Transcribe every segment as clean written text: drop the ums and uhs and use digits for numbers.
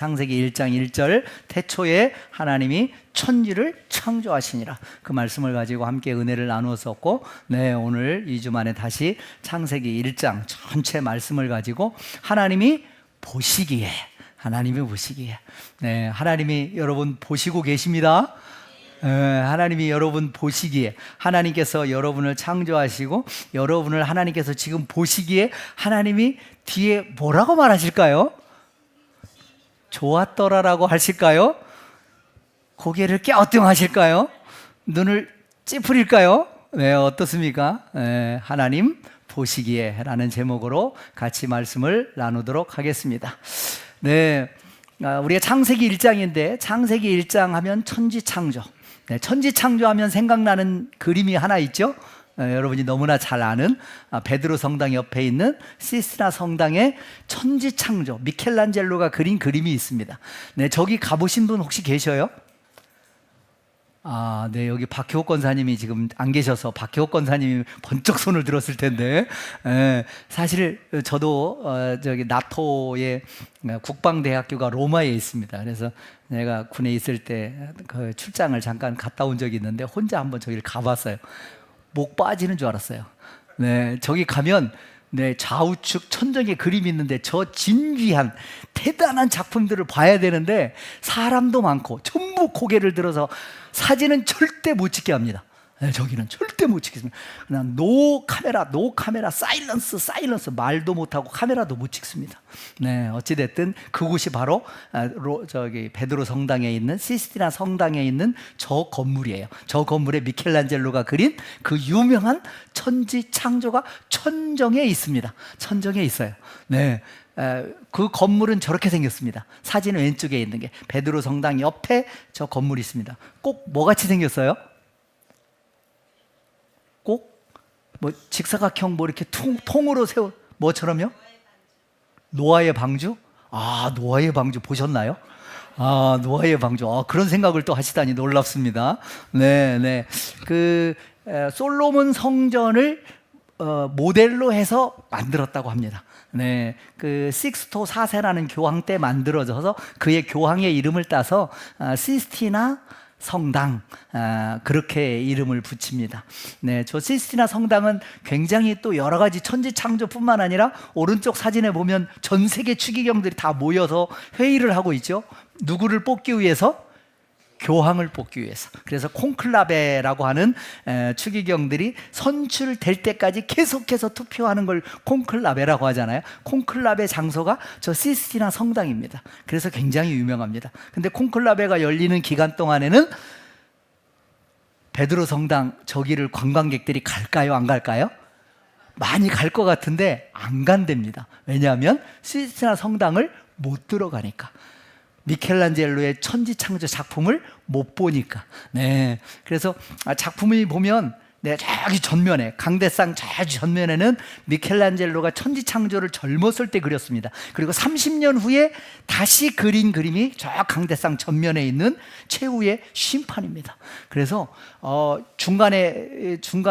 창세기 1장 1절 태초에 하나님이 천지를 창조하시니라, 그 말씀을 가지고 함께 은혜를 나누었었고, 오늘 2주 만에 다시 창세기 1장 전체 말씀을 가지고 하나님이 보시기에, 하나님이 여러분 보시고 계십니다. 하나님이 여러분 보시기에, 하나님께서 여러분을 창조하시고 여러분을 하나님께서 지금 보시기에 하나님이 뒤에 뭐라고 말하실까요? 좋았더라라고 하실까요? 고개를 갸우뚱하실까요? 눈을 찌푸릴까요? 어떻습니까? 하나님 보시기에 라는 제목으로 같이 말씀을 나누도록 하겠습니다. 우리가 창세기 1장인데 창세기 1장 하면 천지창조, 천지창조하면 생각나는 그림이 하나 있죠. 여러분이 너무나 잘 아는 베드로 성당 옆에 있는 시스티나 성당의 천지창조, 미켈란젤로가 그린 그림이 있습니다. 저기 가보신 분 혹시 계셔요? 여기 박효옥 권사님이 지금 안 계셔서 박효옥 권사님이 번쩍 손을 들었을 텐데, 사실 저도 저기 나토의 국방대학교가 로마에 있습니다. 그래서 내가 군에 있을 때 그 출장을 잠깐 갔다 온 적이 있는데 혼자 한번 저기를 가봤어요. 목 빠지는 줄 알았어요. 저기 가면 좌우측 천정에 그림이 있는데 저 진귀한 대단한 작품들을 봐야 되는데 사람도 많고 전부 고개를 들어서 사진은 절대 못 찍게 합니다. 저기는 절대 못 찍겠습니다. 그냥 노 카메라, 사일런스, 말도 못하고 카메라도 못 찍습니다. 어찌됐든 그곳이 바로 저기 베드로 성당에 있는 시스티나 성당에 있는 저 건물이에요. 저 건물에 미켈란젤로가 그린 그 유명한 천지 창조가 천정에 있습니다. 천정에 있어요. 그 건물은 저렇게 생겼습니다. 사진 왼쪽에 있는 게 베드로 성당 옆에 저 건물이 있습니다. 꼭 뭐같이 생겼어요? 꼭 뭐 직사각형 뭐 이렇게 통으로 세워, 뭐처럼요? 노아의 방주? 노아의 방주 보셨나요? 노아의 방주. 그런 생각을 또 하시다니 놀랍습니다. 솔로몬 성전을 모델로 해서 만들었다고 합니다. 그 식스토 4세라는 교황 때 만들어져서 그의 교황의 이름을 따서 시스티나 성당, 그렇게 이름을 붙입니다. 저 시스티나 성당은 굉장히 또 여러 가지 천지창조뿐만 아니라 오른쪽 사진에 보면 전 세계 추기경들이 다 모여서 회의를 하고 있죠. 누구를 뽑기 위해서? 교황을 뽑기 위해서. 그래서 콘클라베라고 하는 추기경들이 선출될 때까지 계속해서 투표하는 걸 콘클라베라고 하잖아요. 콘클라베 장소가 저 시스티나 성당입니다. 그래서 굉장히 유명합니다. 근데 콘클라베가 열리는 기간 동안에는 베드로 성당 저기를 관광객들이 갈까요, 안 갈까요? 많이 갈 것 같은데 안 간답니다. 왜냐하면 시스티나 성당을 못 들어가니까. 미켈란젤로의 천지창조 작품을 못 보니까. 그래서 작품을 보면 저기 전면에, 강대상 저 전면에는 미켈란젤로가 천지창조를 젊었을 때 그렸습니다. 그리고 30년 후에 다시 그린 그림이 저 강대상 전면에 있는 최후의 심판입니다. 그래서 중간에 쭉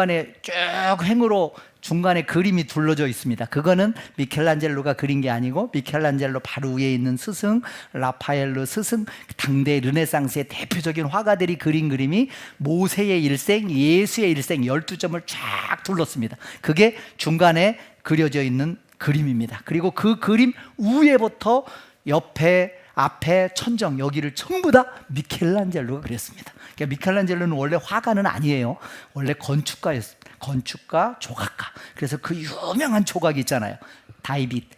횡으로 중간에 그림이 둘러져 있습니다. 그거는 미켈란젤로가 그린 게 아니고 미켈란젤로 바로 위에 있는 스승 라파엘로 스승, 당대 르네상스의 대표적인 화가들이 그린 그림이 모세의 일생, 예수의 일생 12점을 쫙 둘렀습니다. 그게 중간에 그려져 있는 그림입니다. 그리고 그 그림 위에부터 옆에, 앞에, 천정 여기를 전부 다 미켈란젤로가 그렸습니다. 그러니까 미켈란젤로는 원래 화가는 아니에요. 원래 건축가였습니다. 건축가, 조각가. 그래서 그 유명한 조각이 있잖아요.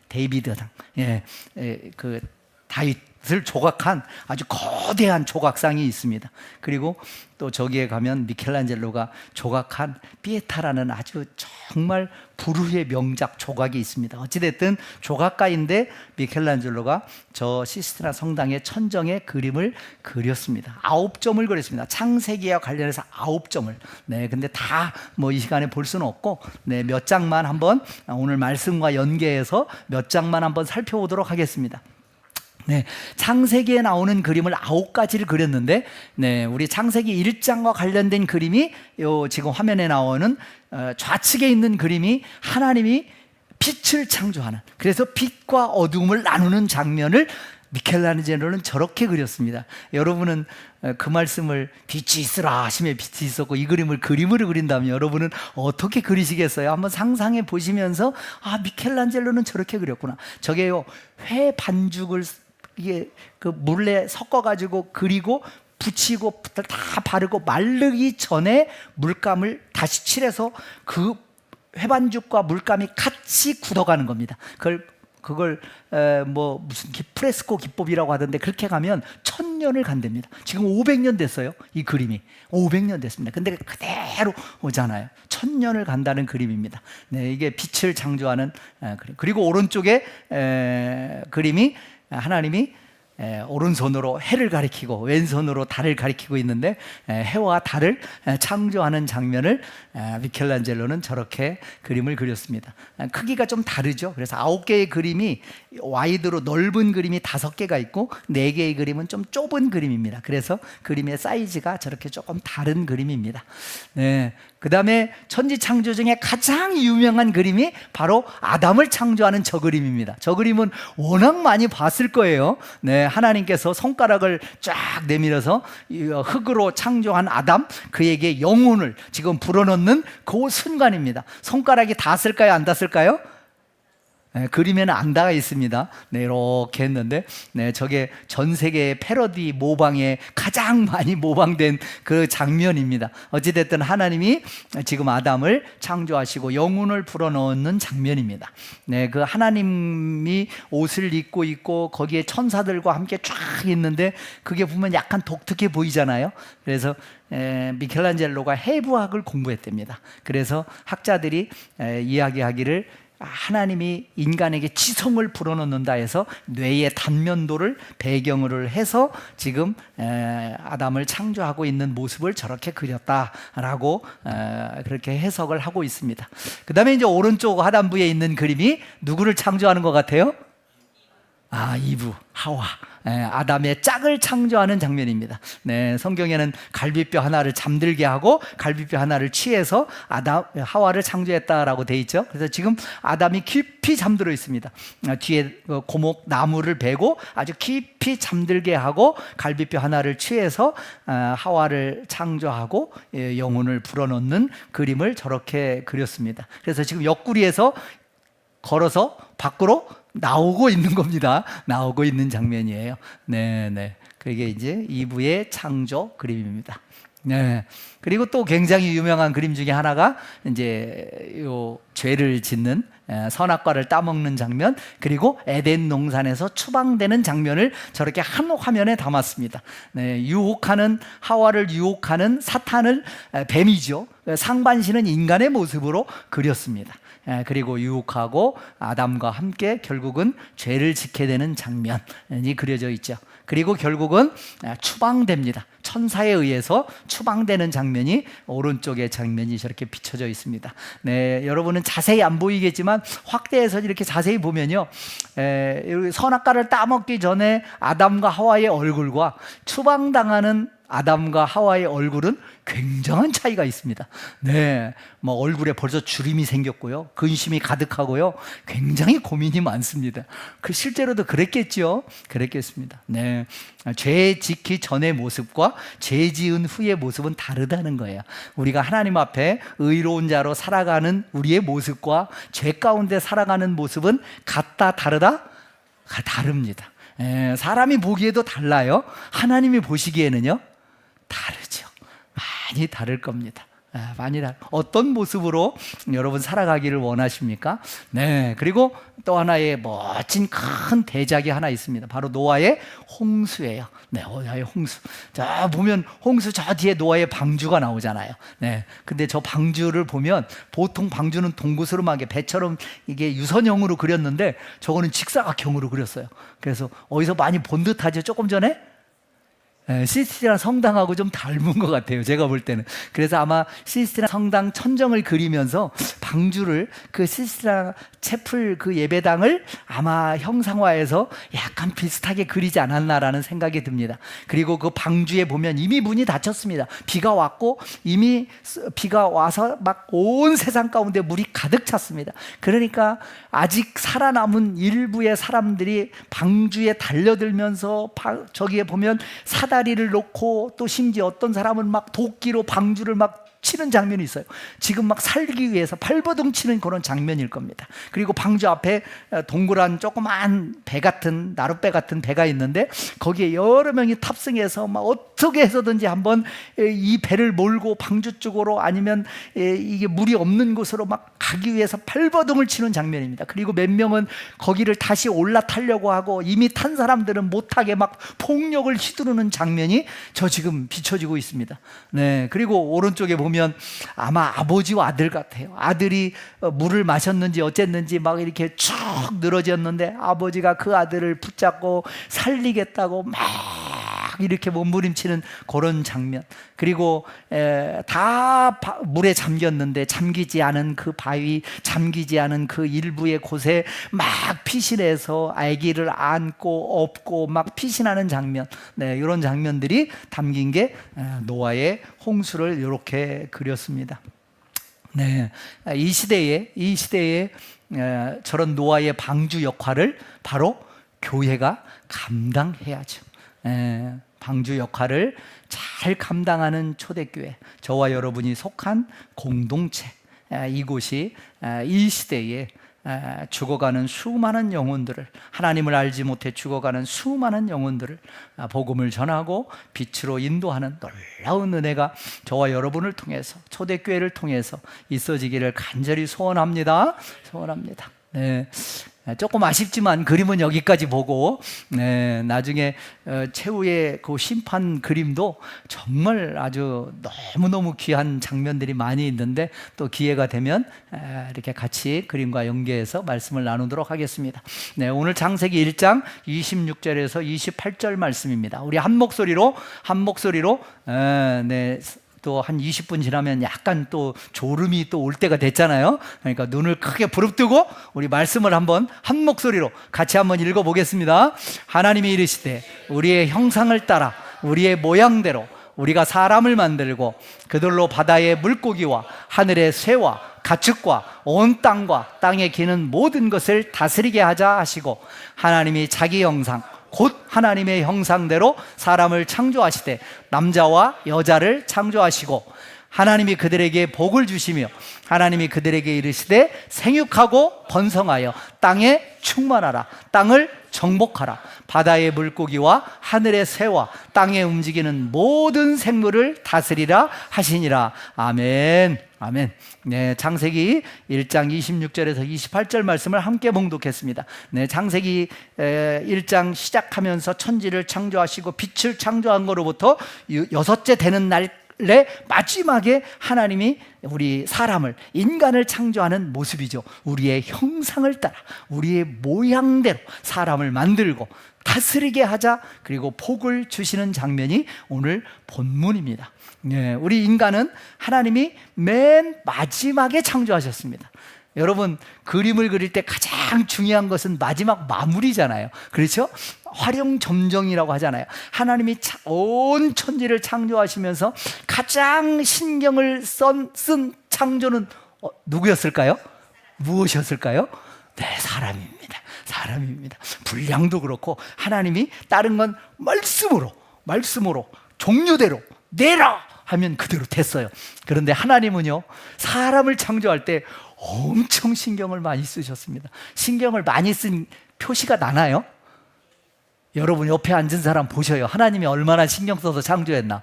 데이비드당. 그 다윗을 조각한 아주 거대한 조각상이 있습니다. 그리고 또 저기에 가면 미켈란젤로가 조각한 피에타라는 아주 정말 불후의 명작 조각이 있습니다. 어찌됐든 조각가인데 미켈란젤로가 저 시스티나 성당의 천정에 그림을 그렸습니다. 9점을 그렸습니다. 창세기와 관련해서 9점을. 근데 다 뭐 이 시간에 볼 수는 없고, 몇 장만 한번 오늘 말씀과 연계해서 몇 장만 한번 살펴보도록 하겠습니다. 창세기에 나오는 그림을 9가지를 그렸는데, 우리 창세기 1장과 관련된 그림이 요 지금 화면에 나오는 좌측에 있는 그림이 하나님이 빛을 창조하는, 그래서 빛과 어둠을 나누는 장면을 미켈란젤로는 저렇게 그렸습니다. 여러분은 그 말씀을 빛이 있으라 하심에 빛이 있었고 이 그림을 그림으로 그린다면 여러분은 어떻게 그리시겠어요? 한번 상상해 보시면서 미켈란젤로는 저렇게 그렸구나. 저게요, 회 반죽을 이게 그 물에 섞어가지고 그리고 붙이고 다 바르고 마르기 전에 물감을 다시 칠해서 그 회반죽과 물감이 같이 굳어가는 겁니다. 그걸 무슨 프레스코 기법이라고 하던데 그렇게 가면 1000년을 간답니다. 지금 500년 됐어요. 이 그림이 500년 됐습니다. 근데 그대로 오잖아요. 1000년을 간다는 그림입니다. 네, 이게 빛을 창조하는 그림. 그리고 오른쪽에 그림이 하나님이 오른손으로 해를 가리키고 왼손으로 달을 가리키고 있는데 해와 달을 창조하는 장면을 미켈란젤로는 저렇게 그림을 그렸습니다. 크기가 좀 다르죠. 그래서 9개의 그림이 와이드로 넓은 그림이 5개가 있고 4개의 그림은 좀 좁은 그림입니다. 그래서 그림의 사이즈가 저렇게 조금 다른 그림입니다. 네. 그 다음에 천지창조 중에 가장 유명한 그림이 바로 아담을 창조하는 저 그림입니다. 저 그림은 워낙 많이 봤을 거예요. 네, 하나님께서 손가락을 쫙 내밀어서 흙으로 창조한 아담, 그에게 영혼을 지금 불어넣는 그 순간입니다. 손가락이 닿았을까요? 안 닿았을까요? 네, 그림에는 안 닿아 있습니다. 네, 이렇게 했는데, 네, 저게 전 세계의 패러디 모방에 가장 많이 모방된 그 장면입니다. 어찌됐든 하나님이 지금 아담을 창조하시고 영혼을 불어넣는 장면입니다. 네, 그 하나님이 옷을 입고 있고 거기에 천사들과 함께 쫙 있는데 그게 보면 약간 독특해 보이잖아요. 그래서 미켈란젤로가 해부학을 공부했답니다. 그래서 학자들이 이야기하기를 하나님이 인간에게 지성을 불어넣는다 해서 뇌의 단면도를 배경으로 해서 지금 아담을 창조하고 있는 모습을 저렇게 그렸다라고 그렇게 해석을 하고 있습니다. 그 다음에 이제 오른쪽 하단부에 있는 그림이 누구를 창조하는 것 같아요? 이브, 하와, 아담의 짝을 창조하는 장면입니다. 네, 성경에는 갈비뼈 하나를 잠들게 하고 갈비뼈 하나를 취해서 하와를 창조했다라고 돼 있죠. 그래서 지금 아담이 깊이 잠들어 있습니다. 뒤에 고목 나무를 베고 아주 깊이 잠들게 하고 갈비뼈 하나를 취해서 하와를 창조하고 영혼을 불어넣는 그림을 저렇게 그렸습니다. 그래서 지금 옆구리에서 걸어서 밖으로 나오고 있는 겁니다. 나오고 있는 장면이에요. 네. 그게 이제 이브의 창조 그림입니다. 네. 그리고 또 굉장히 유명한 그림 중에 하나가 이제 요 죄를 짓는 선악과를 따먹는 장면, 그리고 에덴 농산에서 추방되는 장면을 저렇게 한 화면에 담았습니다. 네, 하와를 유혹하는 사탄을 뱀이죠. 상반신은 인간의 모습으로 그렸습니다. 그리고 유혹하고 아담과 함께 결국은 죄를 짓게 되는 장면이 그려져 있죠. 그리고 결국은 추방됩니다. 천사에 의해서 추방되는 장면이 오른쪽의 장면이 저렇게 비춰져 있습니다. 네, 여러분은 자세히 안 보이겠지만 확대해서 이렇게 자세히 보면요, 선악과를 따먹기 전에 아담과 하와의 얼굴과 추방당하는 아담과 하와의 얼굴은 굉장한 차이가 있습니다. 네, 얼굴에 벌써 주름이 생겼고요, 근심이 가득하고요, 굉장히 고민이 많습니다. 실제로도 그랬겠죠. 그랬겠습니다. 네, 죄 짓기 전의 모습과 죄 지은 후의 모습은 다르다는 거예요. 우리가 하나님 앞에 의로운 자로 살아가는 우리의 모습과 죄 가운데 살아가는 모습은 같다, 다르다? 다릅니다. 사람이 보기에도 달라요. 하나님이 보시기에는요, 다르죠. 많이 다를 겁니다. 어떤 모습으로 여러분 살아가기를 원하십니까? 네, 그리고 또 하나의 멋진 큰 대작이 하나 있습니다. 바로 노아의 홍수예요. 네, 노아의 홍수. 자, 보면 홍수 저 뒤에 노아의 방주가 나오잖아요. 네, 근데 저 방주를 보면 보통 방주는 동구스름하게 배처럼 이게 유선형으로 그렸는데 저거는 직사각형으로 그렸어요. 그래서 어디서 많이 본 듯하죠? 조금 전에? 시스티나 성당하고 좀 닮은 것 같아요, 제가 볼 때는. 그래서 아마 시스티나 성당 천정을 그리면서 방주를, 그 시스티나 채플 그 예배당을 아마 형상화해서 약간 비슷하게 그리지 않았나라는 생각이 듭니다. 그리고 그 방주에 보면 이미 문이 닫혔습니다. 비가 왔고 이미 비가 와서 막 온 세상 가운데 물이 가득 찼습니다. 그러니까 아직 살아남은 일부의 사람들이 방주에 달려들면서 저기에 보면 사다리를 놓고, 또 심지어 어떤 사람은 막 도끼로 방주를 막 치는 장면이 있어요. 지금 막 살기 위해서 발버둥 치는 그런 장면일 겁니다. 그리고 방주 앞에 동그란 조그만 배 같은, 나룻배 같은 배가 있는데 거기에 여러 명이 탑승해서 막 어떻게 해서든지 한번 이 배를 몰고 방주 쪽으로, 아니면 이게 물이 없는 곳으로 막 가기 위해서 발버둥을 치는 장면입니다. 그리고 몇 명은 거기를 다시 올라타려고 하고, 이미 탄 사람들은 못하게 막 폭력을 휘두르는 장면이 저 지금 비춰지고 있습니다. 네, 그리고 오른쪽에 보면 아마 아버지와 아들 같아요. 아들이 물을 마셨는지 어쨌는지 막 이렇게 쭉 늘어졌는데 아버지가 그 아들을 붙잡고 살리겠다고 막 이렇게 몸부림치는 그런 장면. 그리고 다 물에 잠겼는데 잠기지 않은 그 바위, 잠기지 않은 그 일부의 곳에 막 피신해서 아기를 안고 업고 막 피신하는 장면. 네, 이런 장면들이 담긴 게 노아의 홍수를 이렇게 그렸습니다. 네, 이 시대에 저런 노아의 방주 역할을 바로 교회가 감당해야죠. 방주 역할을 잘 감당하는 초대교회, 저와 여러분이 속한 공동체, 이곳이 이 시대에 죽어가는 수많은 영혼들을, 하나님을 알지 못해 죽어가는 수많은 영혼들을 복음을 전하고 빛으로 인도하는 놀라운 은혜가 저와 여러분을 통해서, 초대교회를 통해서 있어지기를 간절히 소원합니다. 네. 조금 아쉽지만 그림은 여기까지 보고, 나중에 최후의 그 심판 그림도 정말 아주 너무너무 귀한 장면들이 많이 있는데, 또 기회가 되면 이렇게 같이 그림과 연계해서 말씀을 나누도록 하겠습니다. 네, 오늘 창세기 1장 26절에서 28절 말씀입니다. 우리 한 목소리로 또 한 20분 지나면 약간 또 졸음이 또 올 때가 됐잖아요. 그러니까 눈을 크게 부릅뜨고 우리 말씀을 한번 한 목소리로 같이 한번 읽어보겠습니다. 하나님이 이르시되 우리의 형상을 따라 우리의 모양대로 우리가 사람을 만들고 그들로 바다의 물고기와 하늘의 새와 가축과 온 땅과 땅에 기는 모든 것을 다스리게 하자 하시고, 하나님이 자기 형상 곧 하나님의 형상대로 사람을 창조하시되 남자와 여자를 창조하시고, 하나님이 그들에게 복을 주시며 하나님이 그들에게 이르시되 생육하고 번성하여 땅에 충만하라, 땅을 정복하라, 바다의 물고기와 하늘의 새와 땅에 움직이는 모든 생물을 다스리라 하시니라. 아멘. 아멘. 네, 창세기 1장 26절에서 28절 말씀을 함께 봉독했습니다. 네, 창세기 1장 시작하면서 천지를 창조하시고 빛을 창조한 거로부터 여섯째 되는 날에 마지막에 하나님이 우리 사람을, 인간을 창조하는 모습이죠. 우리의 형상을 따라 우리의 모양대로 사람을 만들고 다스리게 하자, 그리고 복을 주시는 장면이 오늘 본문입니다. 네, 우리 인간은 하나님이 맨 마지막에 창조하셨습니다. 여러분, 그림을 그릴 때 가장 중요한 것은 마지막 마무리잖아요. 그렇죠? 활용점정이라고 하잖아요. 하나님이 온 천지를 창조하시면서 가장 신경을 쓴 창조는 누구였을까요? 무엇이었을까요? 네, 사람입니다. 분량도 그렇고, 하나님이 다른 건 말씀으로 종류대로 내라 하면 그대로 됐어요. 그런데 하나님은요, 사람을 창조할 때 엄청 신경을 많이 쓰셨습니다. 신경을 많이 쓴 표시가 나나요? 여러분 옆에 앉은 사람 보셔요. 하나님이 얼마나 신경 써서 창조했나.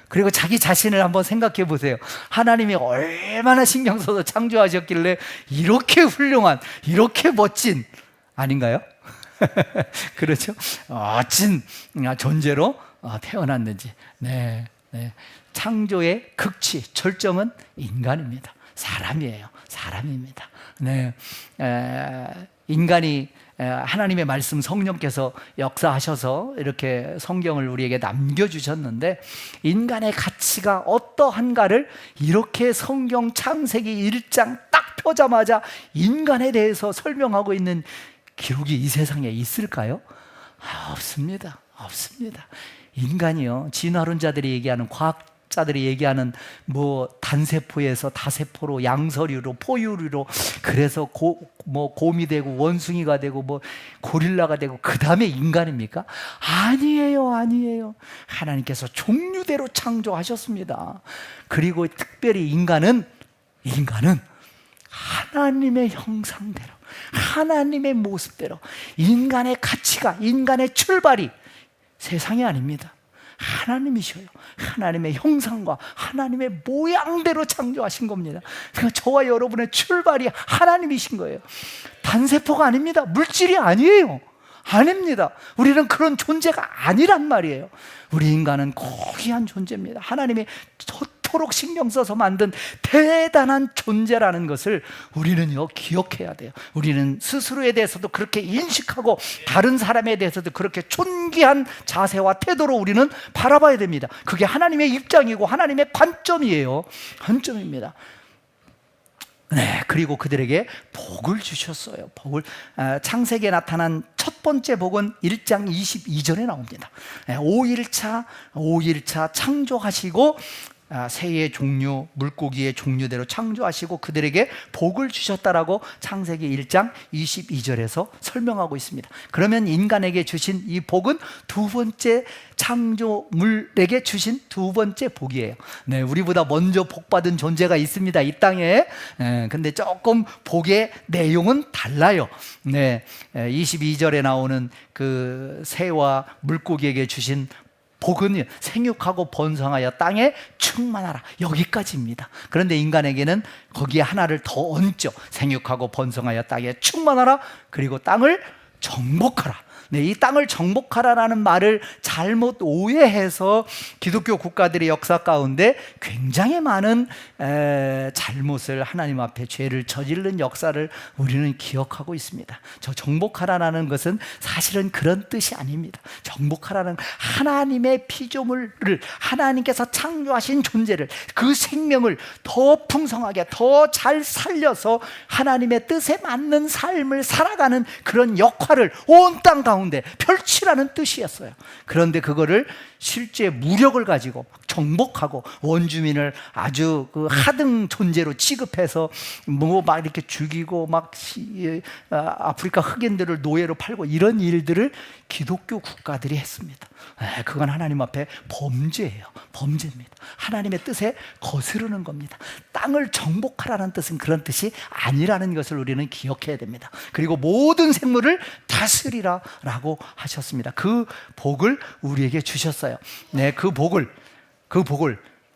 그리고 자기 자신을 한번 생각해 보세요. 하나님이 얼마나 신경 써서 창조하셨길래 이렇게 훌륭한, 이렇게 멋진, 아닌가요? 그렇죠? 멋진 존재로 태어났는지. 네. 창조의 극치, 절정은 인간입니다. 사람입니다. 네. 인간이 하나님의 말씀 성령께서 역사하셔서 이렇게 성경을 우리에게 남겨주셨는데, 인간의 가치가 어떠한가를 이렇게 성경 창세기 1장 딱 펴자마자 인간에 대해서 설명하고 있는 기록이 이 세상에 있을까요? 없습니다. 없습니다. 인간이요, 진화론자들이 얘기하는, 과학자들이 얘기하는 뭐 단세포에서 다세포로, 양서류로, 포유류로, 그래서 곰이 되고 원숭이가 되고 뭐 고릴라가 되고 그 다음에 인간입니까? 아니에요, 아니에요. 하나님께서 종류대로 창조하셨습니다. 그리고 특별히 인간은 하나님의 형상대로, 하나님의 모습대로, 인간의 가치가, 인간의 출발이 세상이 아닙니다. 하나님이셔요. 하나님의 형상과 하나님의 모양대로 창조하신 겁니다. 그러니까 저와 여러분의 출발이 하나님이신 거예요. 단세포가 아닙니다. 물질이 아니에요. 아닙니다. 우리는 그런 존재가 아니란 말이에요. 우리 인간은 고귀한 존재입니다. 하나님이 토록 신경 써서 만든 대단한 존재라는 것을 우리는요, 기억해야 돼요. 우리는 스스로에 대해서도 그렇게 인식하고 다른 사람에 대해서도 그렇게 존귀한 자세와 태도로 우리는 바라봐야 됩니다. 그게 하나님의 입장이고 하나님의 관점이에요. 관점입니다. 네, 그리고 그들에게 복을 주셨어요. 복을, 창세기에 나타난 첫 번째 복은 1장 22절에 나옵니다. 5일차 창조하시고 새의 종류, 물고기의 종류대로 창조하시고 그들에게 복을 주셨다라고 창세기 1장 22절에서 설명하고 있습니다. 그러면 인간에게 주신 이 복은 두 번째 창조물에게 주신 두 번째 복이에요. 네, 우리보다 먼저 복받은 존재가 있습니다, 이 땅에. 근데 조금 복의 내용은 달라요. 네, 22절에 나오는 그 새와 물고기에게 주신 복은 생육하고 번성하여 땅에 충만하라, 여기까지입니다. 그런데 인간에게는 거기에 하나를 더 얹죠. 생육하고 번성하여 땅에 충만하라, 그리고 땅을 정복하라. 네, 이 땅을 정복하라라는 말을 잘못 오해해서 기독교 국가들의 역사 가운데 굉장히 많은 잘못을, 하나님 앞에 죄를 저지른 역사를 우리는 기억하고 있습니다. 저 정복하라라는 것은 사실은 그런 뜻이 아닙니다. 정복하라는 하나님의 피조물을, 하나님께서 창조하신 존재를, 그 생명을 더 풍성하게, 더 잘 살려서 하나님의 뜻에 맞는 삶을 살아가는 그런 역할을 온 땅 가운데 펼치라는 뜻이었어요. 그런데 그거를 실제 무력을 가지고 정복하고 원주민을 아주 그 하등 존재로 취급해서 뭐 막 이렇게 죽이고 막 아프리카 흑인들을 노예로 팔고 이런 일들을 기독교 국가들이 했습니다. 그건 하나님 앞에 범죄예요. 범죄입니다. 하나님의 뜻에 거스르는 겁니다. 땅을 정복하라는 뜻은 그런 뜻이 아니라는 것을 우리는 기억해야 됩니다. 그리고 모든 생물을 다스리라 라고 하셨습니다. 그 복을 우리에게 주셨어요. 네, 그 복을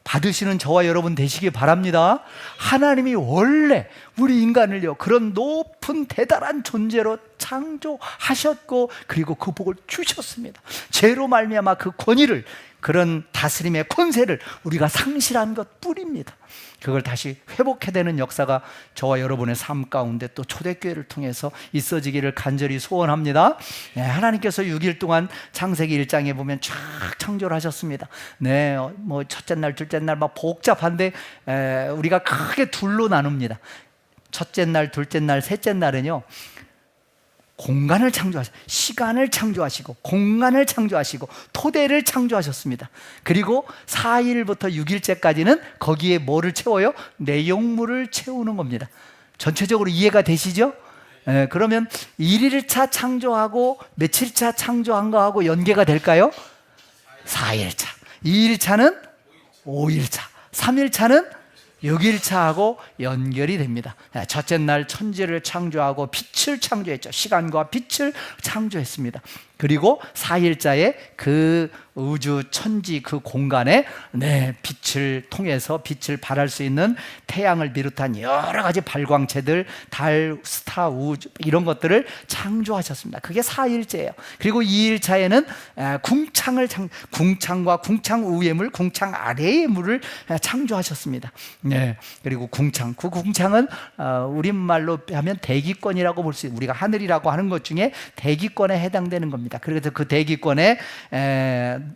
받으시는 저와 여러분 되시기 바랍니다. 하나님이 원래 우리 인간을요, 그런 높은 대단한 존재로 창조하셨고, 그리고 그 복을 주셨습니다. 죄로 말미암아 그 권위를, 그런 다스림의 권세를 우리가 상실한 것 뿐입니다. 그걸 다시 회복해야 되는 역사가 저와 여러분의 삶 가운데 또 초대교회를 통해서 있어지기를 간절히 소원합니다. 네, 하나님께서 6일 동안 창세기 1장에 보면 쫙 창조를 하셨습니다. 네, 뭐 첫째 날, 둘째 날 막 복잡한데 우리가 크게 둘로 나눕니다. 첫째 날, 둘째 날, 셋째 날은요, 공간을 창조하시고, 시간을 창조하시고, 공간을 창조하시고, 토대를 창조하셨습니다. 그리고 4일부터 6일째까지는 거기에 뭐를 채워요? 내용물을 채우는 겁니다. 전체적으로 이해가 되시죠? 그러면 1일차 창조하고 며칠차 창조한 거하고 연계가 될까요? 4일차. 2일차는 5일차. 3일차는 6일차하고 연결이 됩니다. 첫째 날 천지를 창조하고 빛을 창조했죠. 시간과 빛을 창조했습니다. 그리고 4일자에 그 우주 천지 그 공간에 빛을 통해서 빛을 발할 수 있는 태양을 비롯한 여러 가지 발광체들, 달, 스타, 우주 이런 것들을 창조하셨습니다. 그게 4일째예요. 그리고 2일차에는 궁창과 궁창 위의 물, 궁창 아래의 물을 창조하셨습니다. 그리고 궁창, 그 궁창은 우리말로 하면 대기권이라고 볼 수 있어요. 우리가 하늘이라고 하는 것 중에 대기권에 해당되는 겁니다. 그래서 그 대기권에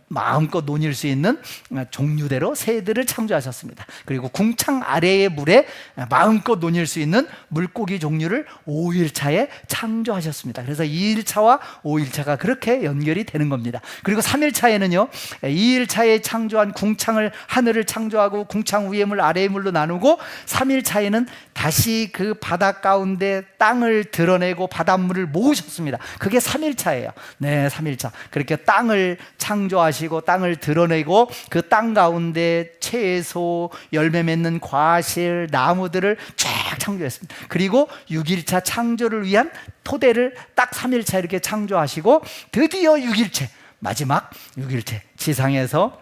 마음껏 논일 수 있는 종류대로 새들을 창조하셨습니다. 그리고 궁창 아래의 물에 마음껏 논일 수 있는 물고기 종류를 5일차에 창조하셨습니다. 그래서 2일차와 5일차가 그렇게 연결이 되는 겁니다. 그리고 3일차에는요 2일차에 창조한 궁창을 하늘을 창조하고 궁창 위의 물 아래의 물로 나누고 3일차에는 다시 그 바다 가운데 땅을 드러내고 바닷물을 모으셨습니다. 그게 3일차예요. 3일차. 그렇게 땅을 창조하시고 땅을 드러내고 그 땅 가운데 채소, 열매 맺는 과실, 나무들을 쫙 창조했습니다. 그리고 6일차 창조를 위한 토대를 딱 3일차 이렇게 창조하시고 드디어 6일째, 마지막 6일째 지상에서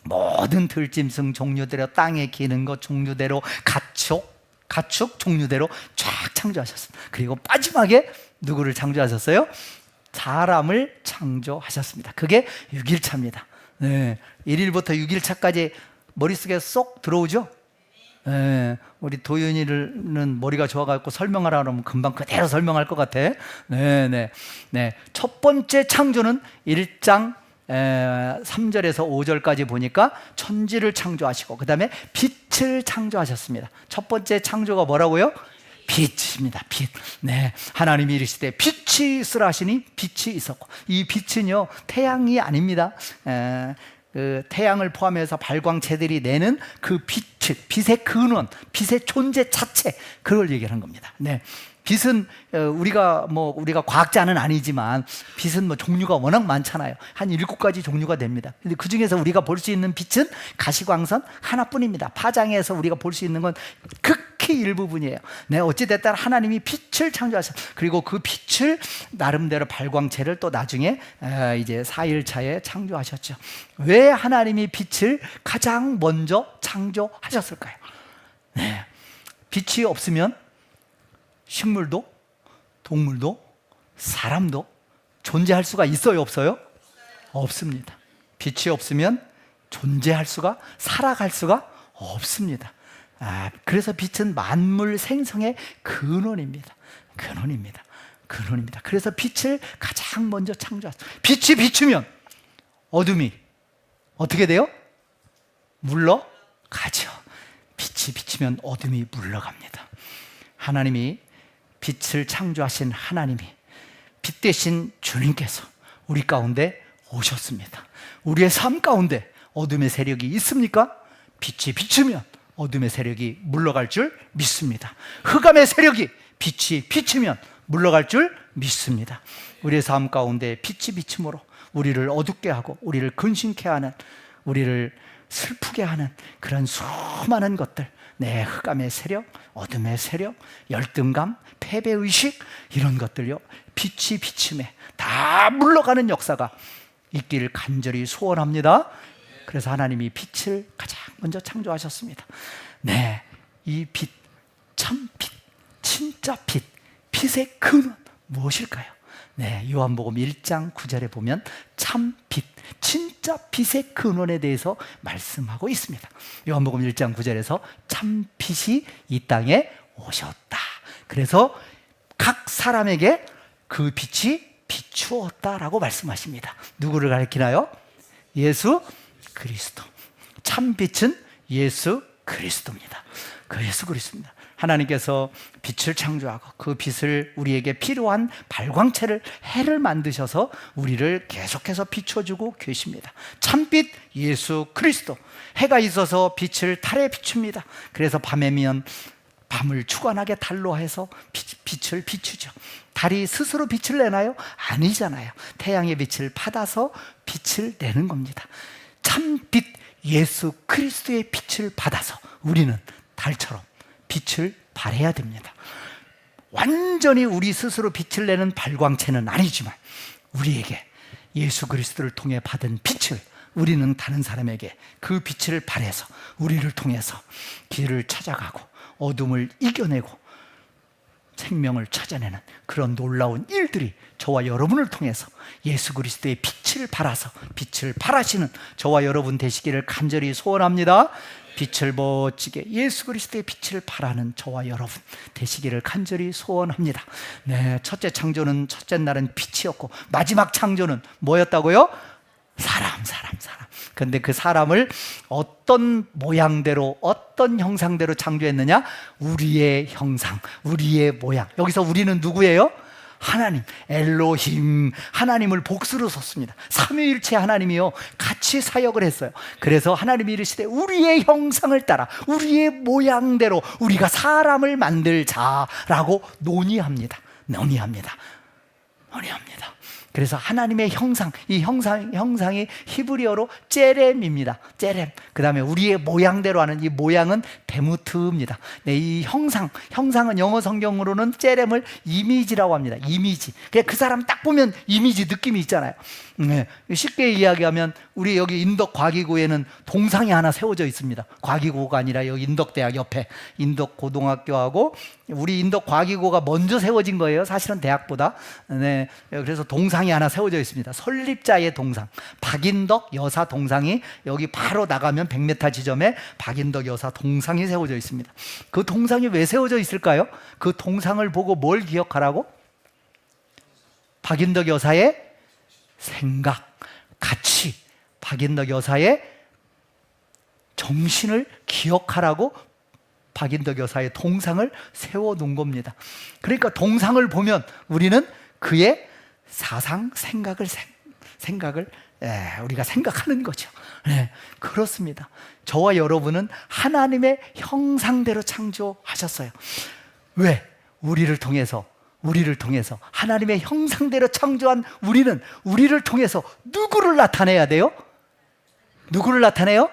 모든 들짐승 종류대로 땅에 기는 것 종류대로 가축 종류대로 쫙 창조하셨습니다. 그리고 마지막에 누구를 창조하셨어요? 사람을 창조하셨습니다. 그게 6일차입니다. 1일부터 6일차까지 머릿속에 쏙 들어오죠? 우리 도윤이는 머리가 좋아가지고 설명하라 그러면 금방 그대로 설명할 것 같아. 첫 번째 창조는 1장 3절에서 5절까지 보니까 천지를 창조하시고 그 다음에 빛을 창조하셨습니다. 첫 번째 창조가 뭐라고요? 빛입니다. 빛. 하나님이 이르시되 빛이 있으라 하시니 빛이 있었고, 이 빛은요 태양이 아닙니다. 그 태양을 포함해서 발광체들이 내는 그 빛의 근원, 빛의 존재 자체, 그걸 얘기하는 겁니다. 빛은 우리가 과학자는 아니지만 빛은 종류가 워낙 많잖아요. 한 7가지 종류가 됩니다. 근데 그 중에서 우리가 볼 수 있는 빛은 가시광선 하나뿐입니다. 파장에서 우리가 볼 수 있는 건 극히 일부분이에요. 어찌됐든 하나님이 빛을 창조하셨어요. 그리고 그 빛을 나름대로 발광체를 또 나중에 이제 4일차에 창조하셨죠. 왜 하나님이 빛을 가장 먼저 창조하셨을까요? 빛이 없으면 식물도 동물도 사람도 존재할 수가 있어요, 없어요? 없습니다. 빛이 없으면 존재할 수가, 살아갈 수가 없습니다. 그래서 빛은 만물 생성의 근원입니다. 그래서 빛을 가장 먼저 창조했어요. 빛이 비추면 어둠이 어떻게 돼요? 물러가죠. 빛이 비치면 어둠이 물러갑니다. 하나님이 빛을 창조하신 하나님이 빛 대신 주님께서 우리 가운데 오셨습니다. 우리의 삶 가운데 어둠의 세력이 있습니까? 빛이 비추면 어둠의 세력이 물러갈 줄 믿습니다. 흑암의 세력이 빛이 비추면 물러갈 줄 믿습니다. 우리의 삶 가운데 빛이 비춤으로 우리를 어둡게 하고 우리를 근심케 하는, 우리를 슬프게 하는 그런 수많은 것들, 흑암의 세력, 어둠의 세력, 열등감, 패배의식, 이런 것들요 빛이 비침에 다 물러가는 역사가 있기를 간절히 소원합니다. 그래서 하나님이 빛을 가장 먼저 창조하셨습니다. 이 빛, 참 빛, 진짜 빛, 빛의 근원 무엇일까요? 요한복음 1장 9절에 보면 참 빛, 진짜 빛의 근원에 대해서 말씀하고 있습니다. 요한복음 1장 9절에서 참 빛이 이 땅에 오셨다. 그래서 각 사람에게 그 빛이 비추었다라고 말씀하십니다. 누구를 가리키나요? 예수 그리스도. 참 빛은 예수 그리스도입니다. 그 예수 그리스도입니다. 하나님께서 빛을 창조하고 그 빛을 우리에게 필요한 발광체를 해를 만드셔서 우리를 계속해서 비춰주고 계십니다. 참빛 예수 그리스도. 해가 있어서 빛을 달에 비춥니다. 그래서 밤에면 밤을 주관하게 달로 해서 빛을 비추죠. 달이 스스로 빛을 내나요? 아니잖아요. 태양의 빛을 받아서 빛을 내는 겁니다. 참빛 예수 그리스도의 빛을 받아서 우리는 달처럼 빛을 발해야 됩니다. 완전히 우리 스스로 빛을 내는 발광체는 아니지만 우리에게 예수 그리스도를 통해 받은 빛을 우리는 다른 사람에게 그 빛을 발해서 우리를 통해서 길을 찾아가고 어둠을 이겨내고 생명을 찾아내는 그런 놀라운 일들이 저와 여러분을 통해서 예수 그리스도의 빛을 발하서 빛을 발하시는 저와 여러분 되시기를 간절히 소원합니다. 빛을 멋지게 예수 그리스도의 빛을 발하는 저와 여러분 되시기를 간절히 소원합니다. 네, 첫째 날은 빛이었고 마지막 창조는 뭐였다고요? 사람. 근데 그 사람을 어떤 모양대로 어떤 형상대로 창조했느냐? 우리의 형상, 우리의 모양. 여기서 우리는 누구예요? 하나님, 엘로힘, 하나님을 복수로 썼습니다. 삼위일체 하나님이요 같이 사역을 했어요. 그래서 하나님이 이르시되 우리의 형상을 따라 우리의 모양대로 우리가 사람을 만들자라고 논의합니다. 그래서 하나님의 형상, 이 형상이 히브리어로 제렘입니다. 제렘. 그 다음에 우리의 모양대로 하는 이 모양은 베무트입니다. 네, 이 형상은 영어 성경으로는 제렘을 이미지라고 합니다. 이미지. 그 사람 딱 보면 이미지 느낌이 있잖아요. 네, 쉽게 이야기하면 우리 여기 인덕과기고에는 동상이 하나 세워져 있습니다. 과기고가 아니라 여기 인덕대학 옆에 인덕고등학교하고 우리 인덕과기고가 먼저 세워진 거예요. 사실은 대학보다. 네, 그래서 동상이 하나 세워져 있습니다. 설립자의 동상, 박인덕 여사 동상이 여기 바로 나가면 100m 지점에 박인덕 여사 동상이 세워져 있습니다. 그 동상이 왜 세워져 있을까요? 그 동상을 보고 뭘 기억하라고? 박인덕 여사의 생각, 가치, 박인덕 여사의 정신을 기억하라고 박인덕 여사의 동상을 세워놓은 겁니다. 그러니까 동상을 보면 우리는 그의 사상, 생각을 우리가 생각하는 거죠. 네, 그렇습니다. 저와 여러분은 하나님의 형상대로 창조하셨어요. 왜? 우리를 통해서 하나님의 형상대로 창조한 우리를 통해서 누구를 나타내야 돼요? 누구를 나타내요?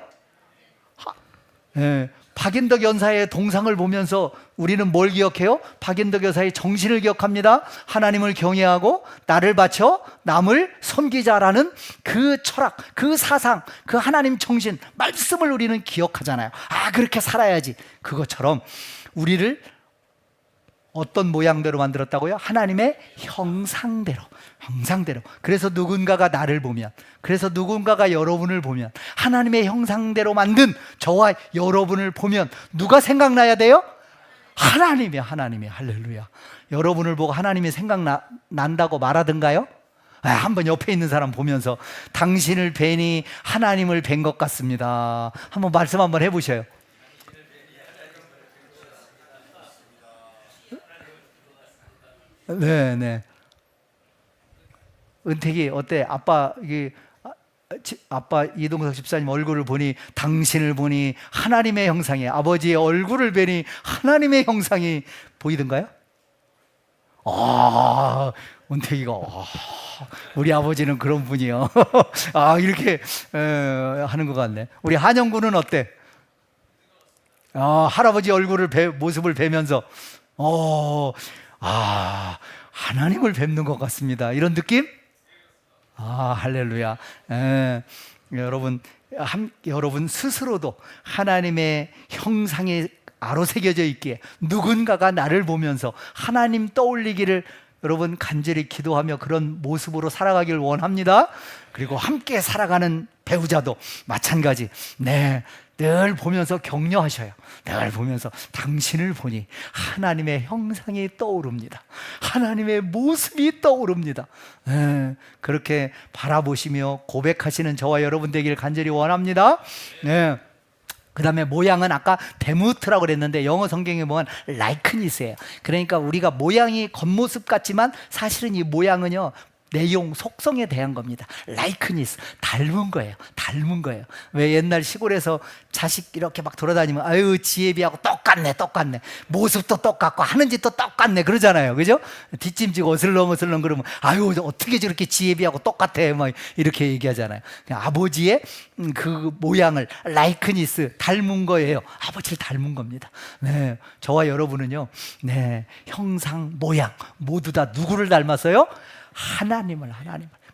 박인덕 여사의 동상을 보면서 우리는 뭘 기억해요? 박인덕 여사의 정신을 기억합니다. 하나님을 경외하고 나를 바쳐 남을 섬기자라는 그 철학, 그 사상, 그 하나님 정신, 말씀을 우리는 기억하잖아요. 그렇게 살아야지. 그것처럼 우리를 어떤 모양대로 만들었다고요? 하나님의 형상대로. 그래서 누군가가 나를 보면, 그래서 누군가가 여러분을 보면, 하나님의 형상대로 만든 저와 여러분을 보면 누가 생각나야 돼요? 하나님이 할렐루야. 여러분을 보고 하나님이 생각난다고 말하던가요? 한번 옆에 있는 사람 보면서 당신을 뵈니 하나님을 뵌 것 같습니다. 한번 말씀 한번 해보셔요. 네. 은택이 어때? 아빠 이동석 집사님 얼굴을 보니 당신을 보니 하나님의 형상이, 아버지의 얼굴을 뵈니 하나님의 형상이 보이던가요? 은택이가 우리 아버지는 그런 분이요. 이렇게 하는 것 같네. 우리 한영군은 어때? 할아버지 모습을 뵈면서 하나님을 뵙는 것 같습니다. 이런 느낌? 할렐루야. 여러분 스스로도 하나님의 형상에 아로새겨져 있기에 누군가가 나를 보면서 하나님 떠올리기를 여러분 간절히 기도하며 그런 모습으로 살아가길 원합니다. 그리고 함께 살아가는 배우자도 마찬가지. 늘 보면서 격려하셔요. 늘 보면서 당신을 보니 하나님의 형상이 떠오릅니다. 하나님의 모습이 떠오릅니다. 그렇게 바라보시며 고백하시는 저와 여러분 되길 간절히 원합니다. 그 다음에 모양은 아까 데무트라고 그랬는데 영어 성경에 보면 라이크니스예요. 그러니까 우리가 모양이 겉모습 같지만 사실은 이 모양은요 내용, 속성에 대한 겁니다. 라이크니스, 닮은 거예요. 왜 옛날 시골에서 자식 이렇게 막 돌아다니면 지혜비하고 똑같네. 모습도 똑같고 하는 짓도 똑같네 그러잖아요. 그죠? 뒷짐지고 어슬렁 그러면 어떻게 저렇게 지혜비하고 똑같아 막 이렇게 얘기하잖아요. 아버지의 그 모양을 라이크니스, 닮은 거예요. 아버지를 닮은 겁니다. 저와 여러분은요 형상, 모양 모두 다 누구를 닮았어요? 하나님을.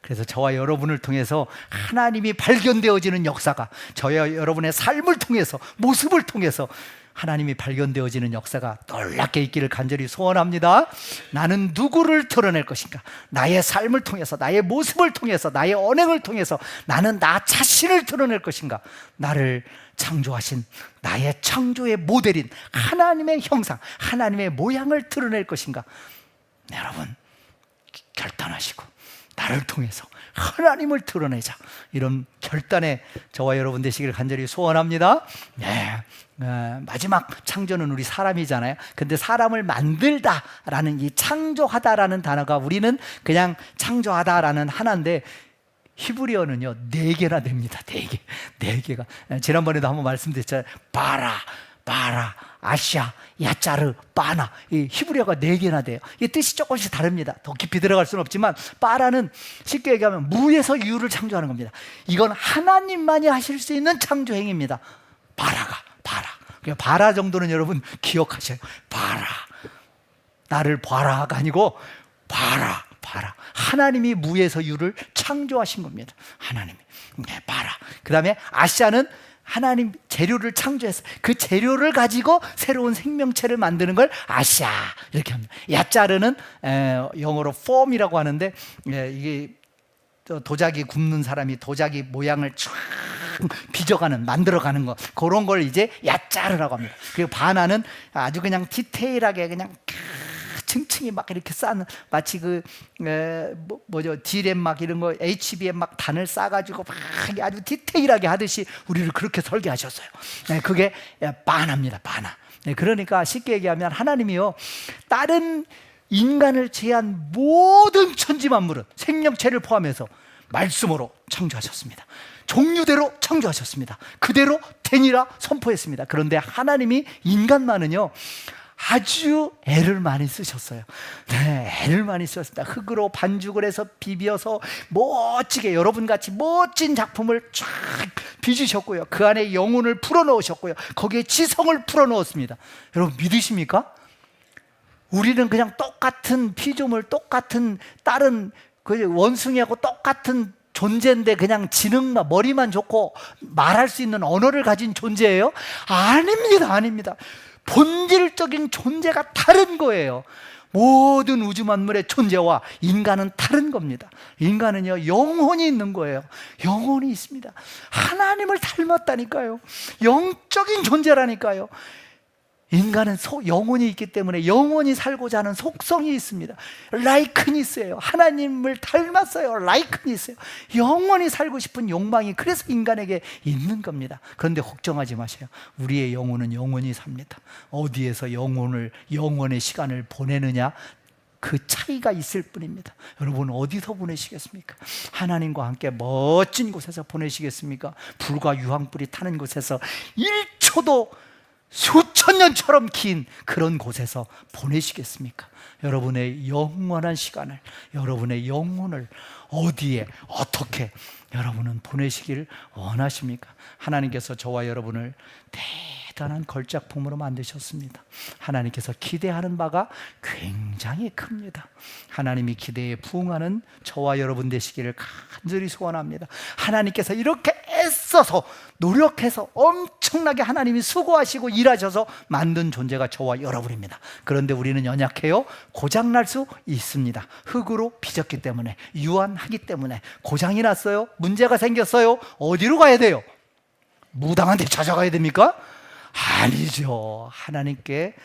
그래서 저와 여러분을 통해서 하나님이 발견되어지는 역사가, 저와 여러분의 삶을 통해서, 모습을 통해서 하나님이 발견되어지는 역사가 놀랍게 있기를 간절히 소원합니다. 나는 누구를 드러낼 것인가? 나의 삶을 통해서, 나의 모습을 통해서, 나의 언행을 통해서 나는 나 자신을 드러낼 것인가? 나를 창조하신 나의 창조의 모델인 하나님의 형상, 하나님의 모양을 드러낼 것인가? 여러분 결단하시고 나를 통해서 하나님을 드러내자, 이런 결단의 저와 여러분 되시기를 간절히 소원합니다. 네. 마지막 창조는 우리 사람이잖아요. 근데 사람을 만들다라는 이 창조하다라는 단어가 우리는 그냥 창조하다라는 하나인데 히브리어는요 4개나 됩니다. 4개. 4개가. 지난번에도 한번 말씀드렸잖아요. 바라, 아시아, 야짜르, 바나. 이 히브리어가 4개나 돼요. 이 뜻이 조금씩 다릅니다. 더 깊이 들어갈 수는 없지만 바라는 쉽게 얘기하면 무에서 유를 창조하는 겁니다. 이건 하나님만이 하실 수 있는 창조 행위입니다. 바라 정도는 여러분 기억하셔요. 바라, 나를 봐라가 아니고 바라. 하나님이 무에서 유를 창조하신 겁니다. 하나님이. 네, 바라. 그 다음에 아시아는 하나님 재료를 창조해서 그 재료를 가지고 새로운 생명체를 만드는 걸 아시아 이렇게 합니다. 야짜르는 영어로 form이라고 하는데, 이게 도자기 굽는 사람이 도자기 모양을 쫙 빚어가는, 만들어가는 거, 그런 걸 이제 야짜르라고 합니다. 그리고 바나는 아주 그냥 디테일하게 그냥 층층이 막 이렇게 쌓는, 마치 D램 막 이런 거, HBM 막 단을 쌓아가지고 막 아주 디테일하게 하듯이 우리를 그렇게 설계하셨어요. 네, 그게 바나입니다. 바나. 네, 그러니까 쉽게 얘기하면 하나님이요, 다른 인간을 제한 모든 천지만물은 생명체를 포함해서 말씀으로 창조하셨습니다. 종류대로 창조하셨습니다. 그대로 되니라 선포했습니다. 그런데 하나님이 인간만은요 아주 애를 많이 쓰셨어요. 네, 애를 많이 쓰셨습니다. 흙으로 반죽을 해서 비벼서 멋지게 여러분같이 멋진 작품을 쫙 빚으셨고요, 그 안에 영혼을 풀어넣으셨고요, 거기에 지성을 풀어넣었습니다. 여러분 믿으십니까? 우리는 그냥 똑같은 피조물, 똑같은 다른 원숭이하고 똑같은 존재인데 그냥 지능만, 머리만 좋고 말할 수 있는 언어를 가진 존재예요? 아닙니다. 본질적인 존재가 다른 거예요. 모든 우주 만물의 존재와 인간은 다른 겁니다. 인간은요 영혼이 있는 거예요. 영혼이 있습니다. 하나님을 닮았다니까요. 영적인 존재라니까요. 인간은 영혼이 있기 때문에 영혼이 살고자 하는 속성이 있습니다. 라이크니스예요. 하나님을 닮았어요. 라이크니스예요. 영혼이 살고 싶은 욕망이 그래서 인간에게 있는 겁니다. 그런데 걱정하지 마세요. 우리의 영혼은 영원히 삽니다. 어디에서 영혼의 시간을 보내느냐, 그 차이가 있을 뿐입니다. 여러분 어디서 보내시겠습니까? 하나님과 함께 멋진 곳에서 보내시겠습니까? 불과 유황불이 타는 곳에서 1초도 수천 년처럼 긴 그런 곳에서 보내시겠습니까? 여러분의 영원한 시간을, 여러분의 영혼을 어디에 어떻게 여러분은 보내시길 원하십니까? 하나님께서 저와 여러분을 대단한 걸작품으로 만드셨습니다. 하나님께서 기대하는 바가 굉장히 큽니다. 하나님이 기대에 부응하는 저와 여러분 되시기를 간절히 소원합니다. 하나님께서 이렇게 애써서 노력해서 엄청나게 하나님이 수고하시고 일하셔서 만든 존재가 저와 여러분입니다. 그런데 우리는 연약해요. 고장날 수 있습니다. 흙으로 빚었기 때문에, 유한하기 때문에 고장이 났어요. 문제가 생겼어요. 어디로 가야 돼요? 무당한 데 찾아가야 됩니까? 아니죠. 하나님께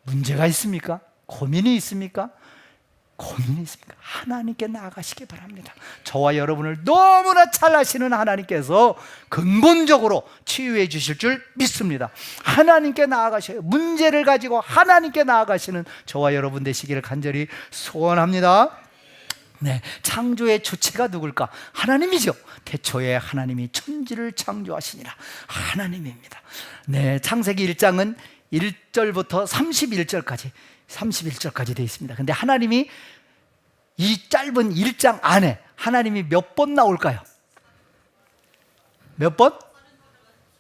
문제가 있습니까? 고민이 있습니까? 하나님께 나아가시기 바랍니다. 저와 여러분을 너무나 잘 아시는 하나님께서 근본적으로 치유해 주실 줄 믿습니다. 하나님께 나아가셔요. 문제를 가지고 하나님께 나아가시는 저와 여러분 되시기를 간절히 소원합니다. 네, 창조의 주체가 누굴까? 하나님이죠. 태초에 하나님이 천지를 창조하시니라. 하나님입니다. 네, 창세기 1장은 1절부터 31절까지 되어 있습니다. 근데 하나님이 이 짧은 1장 안에 하나님이 몇 번 나올까요? 몇 번?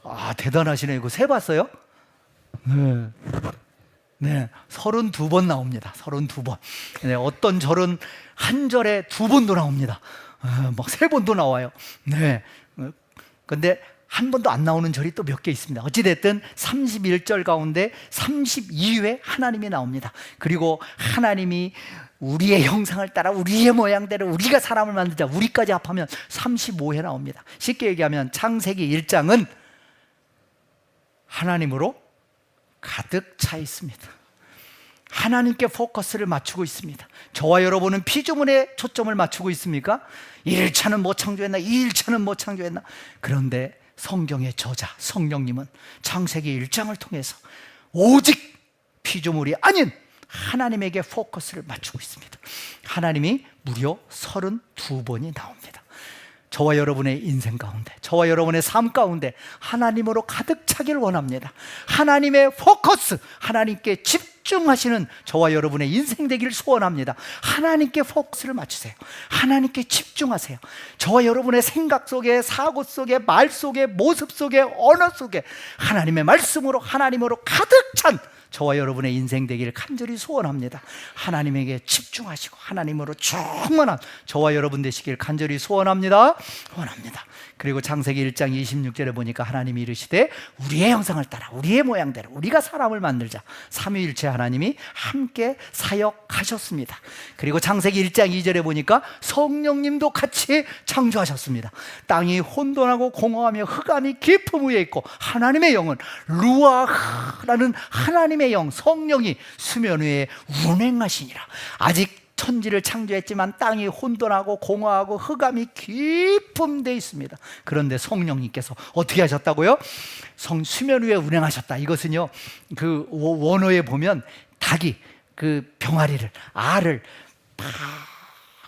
아, 대단하시네요. 이거 세봤어요? 네. 네, 32번 나옵니다. 32번. 네, 어떤 절은 한 절에 2번도 나옵니다. 막 3번도 나와요. 네. 근데 한 번도 안 나오는 절이 또 몇 개 있습니다. 어찌됐든 31절 가운데 32회 하나님이 나옵니다. 그리고 하나님이 우리의 형상을 따라 우리의 모양대로 우리가 사람을 만들자, 우리까지 합하면 35회 나옵니다. 쉽게 얘기하면 창세기 1장은 하나님으로 가득 차 있습니다. 하나님께 포커스를 맞추고 있습니다. 저와 여러분은 피조물에 초점을 맞추고 있습니까? 1차는 뭐 창조했나, 2일차는 뭐 창조했나. 그런데 성경의 저자 성령님은 창세기 1장을 통해서 오직 피조물이 아닌 하나님에게 포커스를 맞추고 있습니다. 하나님이 무려 32번이 나옵니다. 저와 여러분의 인생 가운데, 저와 여러분의 삶 가운데 하나님으로 가득 차기를 원합니다. 하나님의 포커스, 하나님께 집중하시는 저와 여러분의 인생 되기를 소원합니다. 하나님께 포커스를 맞추세요. 하나님께 집중하세요. 저와 여러분의 생각 속에, 사고 속에, 말 속에, 모습 속에, 언어 속에 하나님의 말씀으로, 하나님으로 가득 찬 저와 여러분의 인생 되기를 간절히 소원합니다. 하나님에게 집중하시고 하나님으로 충만한 저와 여러분 되시길 간절히 소원합니다. 원합니다. 그리고 창세기 1장 26절에 보니까 하나님이 이르시되 우리의 형상을 따라 우리의 모양대로 우리가 사람을 만들자. 삼위일체 하나님이 함께 사역하셨습니다. 그리고 창세기 1장 2절에 보니까 성령님도 같이 창조하셨습니다. 땅이 혼돈하고 공허하며 흑암이 깊음 위에 있고 하나님의 영은 루아흐라는 하나님의 영, 성령이 수면 위에 운행하시니라. 아직 천지를 창조했지만 땅이 혼돈하고 공허하고 흑암이 깊음 돼 있습니다. 그런데 성령님께서 어떻게 하셨다고요? 수면 위에 운행하셨다. 이것은요, 그 원어에 보면 닭이 그 병아리를, 알을 팍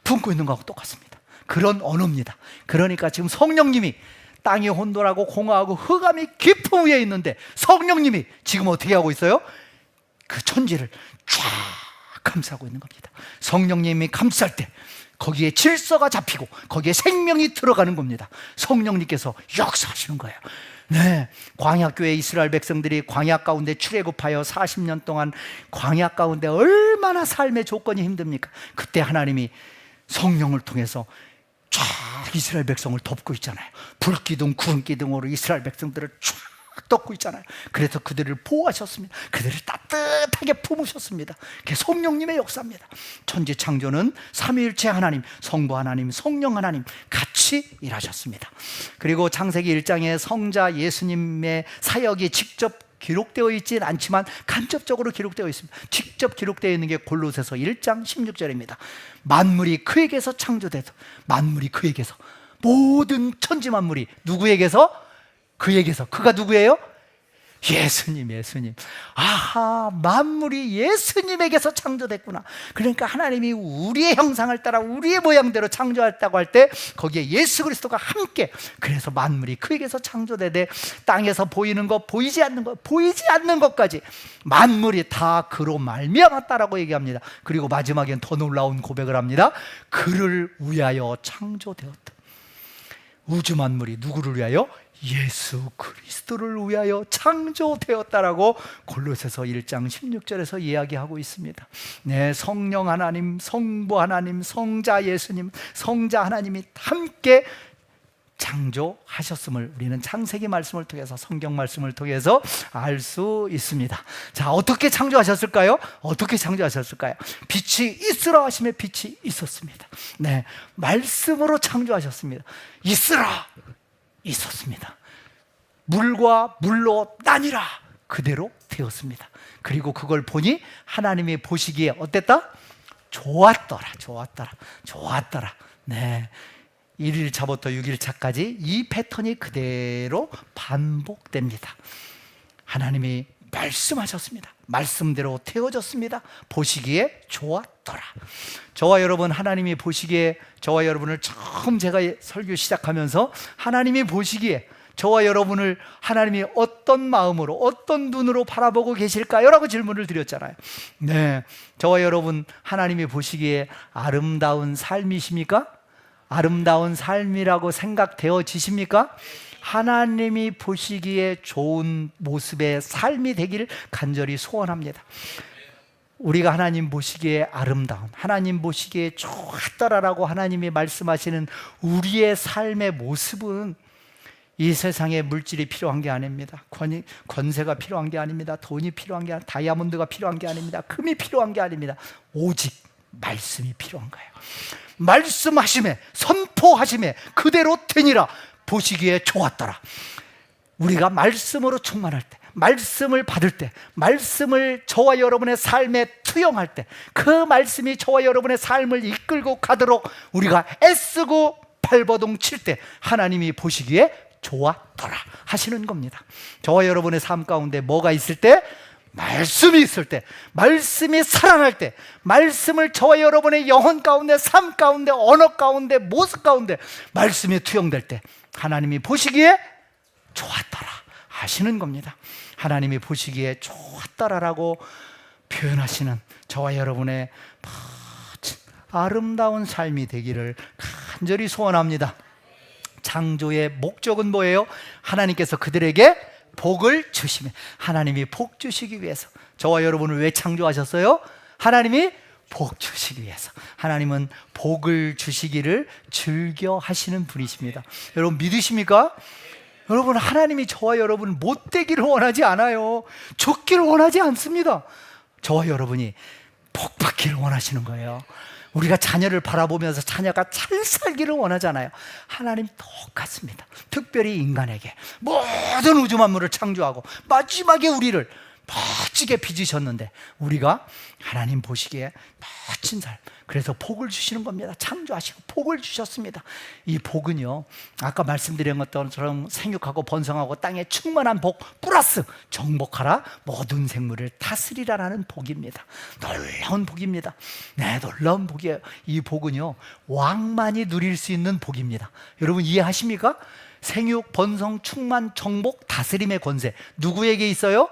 품고 있는 거하고 똑같습니다. 그런 언어입니다. 그러니까 지금 성령님이 땅이 혼돈하고 공허하고 흑암이 깊음 위에 있는데 성령님이 지금 어떻게 하고 있어요? 그 천지를 쫙 감싸고 있는 겁니다. 성령님이 감쌀 때 거기에 질서가 잡히고 거기에 생명이 들어가는 겁니다. 성령님께서 역사하시는 거예요. 네, 광야교회 이스라엘 백성들이 광야 가운데 출애굽하여 40년 동안 광야 가운데 얼마나 삶의 조건이 힘듭니까? 그때 하나님이 성령을 통해서 쫙 이스라엘 백성을 덮고 있잖아요. 불기둥, 구름기둥으로 이스라엘 백성들을 쫙 덮고 있잖아요. 그래서 그들을 보호하셨습니다. 그들을 따뜻하게 품으셨습니다. 그게 성령님의 역사입니다. 천지 창조는 삼위일체 하나님, 성부 하나님, 성령 하나님 같이 일하셨습니다. 그리고 창세기 1장에 성자 예수님의 사역이 직접 기록되어 있지는 않지만 간접적으로 기록되어 있습니다. 직접 기록되어 있는 게 골로새서 1장 16절입니다. 만물이 그에게서 창조돼서, 만물이 그에게서, 모든 천지 만물이 누구에게서? 그에게서. 그가 누구예요? 예수님, 예수님. 아하, 만물이 예수님에게서 창조됐구나. 그러니까 하나님이 우리의 형상을 따라 우리의 모양대로 창조했다고 할 때 거기에 예수 그리스도가 함께, 그래서 만물이 그에게서 창조되되 땅에서 보이는 것, 보이지 않는 것, 보이지 않는 것까지 만물이 다 그로 말미암았다라고 얘기합니다. 그리고 마지막엔 더 놀라운 고백을 합니다. 그를 위하여 창조되었다. 우주 만물이 누구를 위하여? 예수 그리스도를 위하여 창조되었다라고 골로새서 1장 16절에서 이야기하고 있습니다. 네, 성령 하나님, 성부 하나님, 성자 예수님, 성자 하나님이 함께 창조하셨음을 우리는 창세기 말씀을 통해서, 성경 말씀을 통해서 알 수 있습니다. 자, 어떻게 창조하셨을까요? 어떻게 창조하셨을까요? 빛이 있으라 하심에 빛이 있었습니다. 네, 말씀으로 창조하셨습니다. 있으라, 있었습니다. 물과 물로 나뉘라, 그대로 되었습니다. 그리고 그걸 보니 하나님이 보시기에 어땠다? 좋았더라, 좋았더라, 좋았더라. 네, 1일차부터 6일차까지 이 패턴이 그대로 반복됩니다. 하나님이 말씀하셨습니다. 말씀대로 되어졌습니다. 보시기에 좋았더라. 저와 여러분, 하나님이 보시기에, 저와 여러분을 처음 제가 설교 시작하면서 하나님이 보시기에 저와 여러분을 하나님이 어떤 마음으로, 어떤 눈으로 바라보고 계실까요? 라고 질문을 드렸잖아요. 네, 저와 여러분 하나님이 보시기에 아름다운 삶이십니까? 아름다운 삶이라고 생각되어지십니까? 하나님이 보시기에 좋은 모습의 삶이 되기를 간절히 소원합니다. 우리가 하나님 보시기에 아름다운, 하나님 보시기에 좋았더라라고 하나님이 말씀하시는 우리의 삶의 모습은 이 세상에 물질이 필요한 게 아닙니다. 권세가 필요한 게 아닙니다. 돈이 필요한 게 아닙니다. 다이아몬드가 필요한 게 아닙니다. 금이 필요한 게 아닙니다. 오직 말씀이 필요한 거예요. 말씀하심에, 선포하심에 그대로 되니라. 보시기에 좋았더라. 우리가 말씀으로 충만할 때, 말씀을 받을 때, 말씀을 저와 여러분의 삶에 투영할 때, 그 말씀이 저와 여러분의 삶을 이끌고 가도록 우리가 애쓰고 발버둥 칠 때 하나님이 보시기에 좋았더라 하시는 겁니다. 저와 여러분의 삶 가운데 뭐가 있을 때? 말씀이 있을 때, 말씀이 살아날 때, 말씀을 저와 여러분의 영혼 가운데, 삶 가운데, 언어 가운데, 모습 가운데 말씀이 투영될 때 하나님이 보시기에 좋았더라 하시는 겁니다. 하나님이 보시기에 좋았더라라고 표현하시는 저와 여러분의 멋진 아름다운 삶이 되기를 간절히 소원합니다. 창조의 목적은 뭐예요? 하나님께서 그들에게 복을 주시며, 하나님이 복 주시기 위해서. 저와 여러분을 왜 창조하셨어요? 하나님이 복 주시기 위해서. 하나님은 복을 주시기를 즐겨 하시는 분이십니다. 여러분 믿으십니까? 여러분, 하나님이 저와 여러분 못되기를 원하지 않아요. 죽기를 원하지 않습니다. 저와 여러분이 복 받기를 원하시는 거예요. 우리가 자녀를 바라보면서 자녀가 잘 살기를 원하잖아요. 하나님 똑같습니다. 특별히 인간에게 모든 우주 만물을 창조하고 마지막에 우리를 멋지게 빚으셨는데 우리가 하나님 보시기에 멋진 삶, 그래서 복을 주시는 겁니다. 창조하시고 복을 주셨습니다. 이 복은요, 아까 말씀드린 것처럼 생육하고 번성하고 땅에 충만한 복 플러스 정복하라, 모든 생물을 다스리라라는 복입니다. 놀라운 복입니다. 네, 놀라운 복이에요. 이 복은요, 왕만이 누릴 수 있는 복입니다. 여러분 이해하십니까? 생육, 번성, 충만, 정복, 다스림의 권세 누구에게 있어요?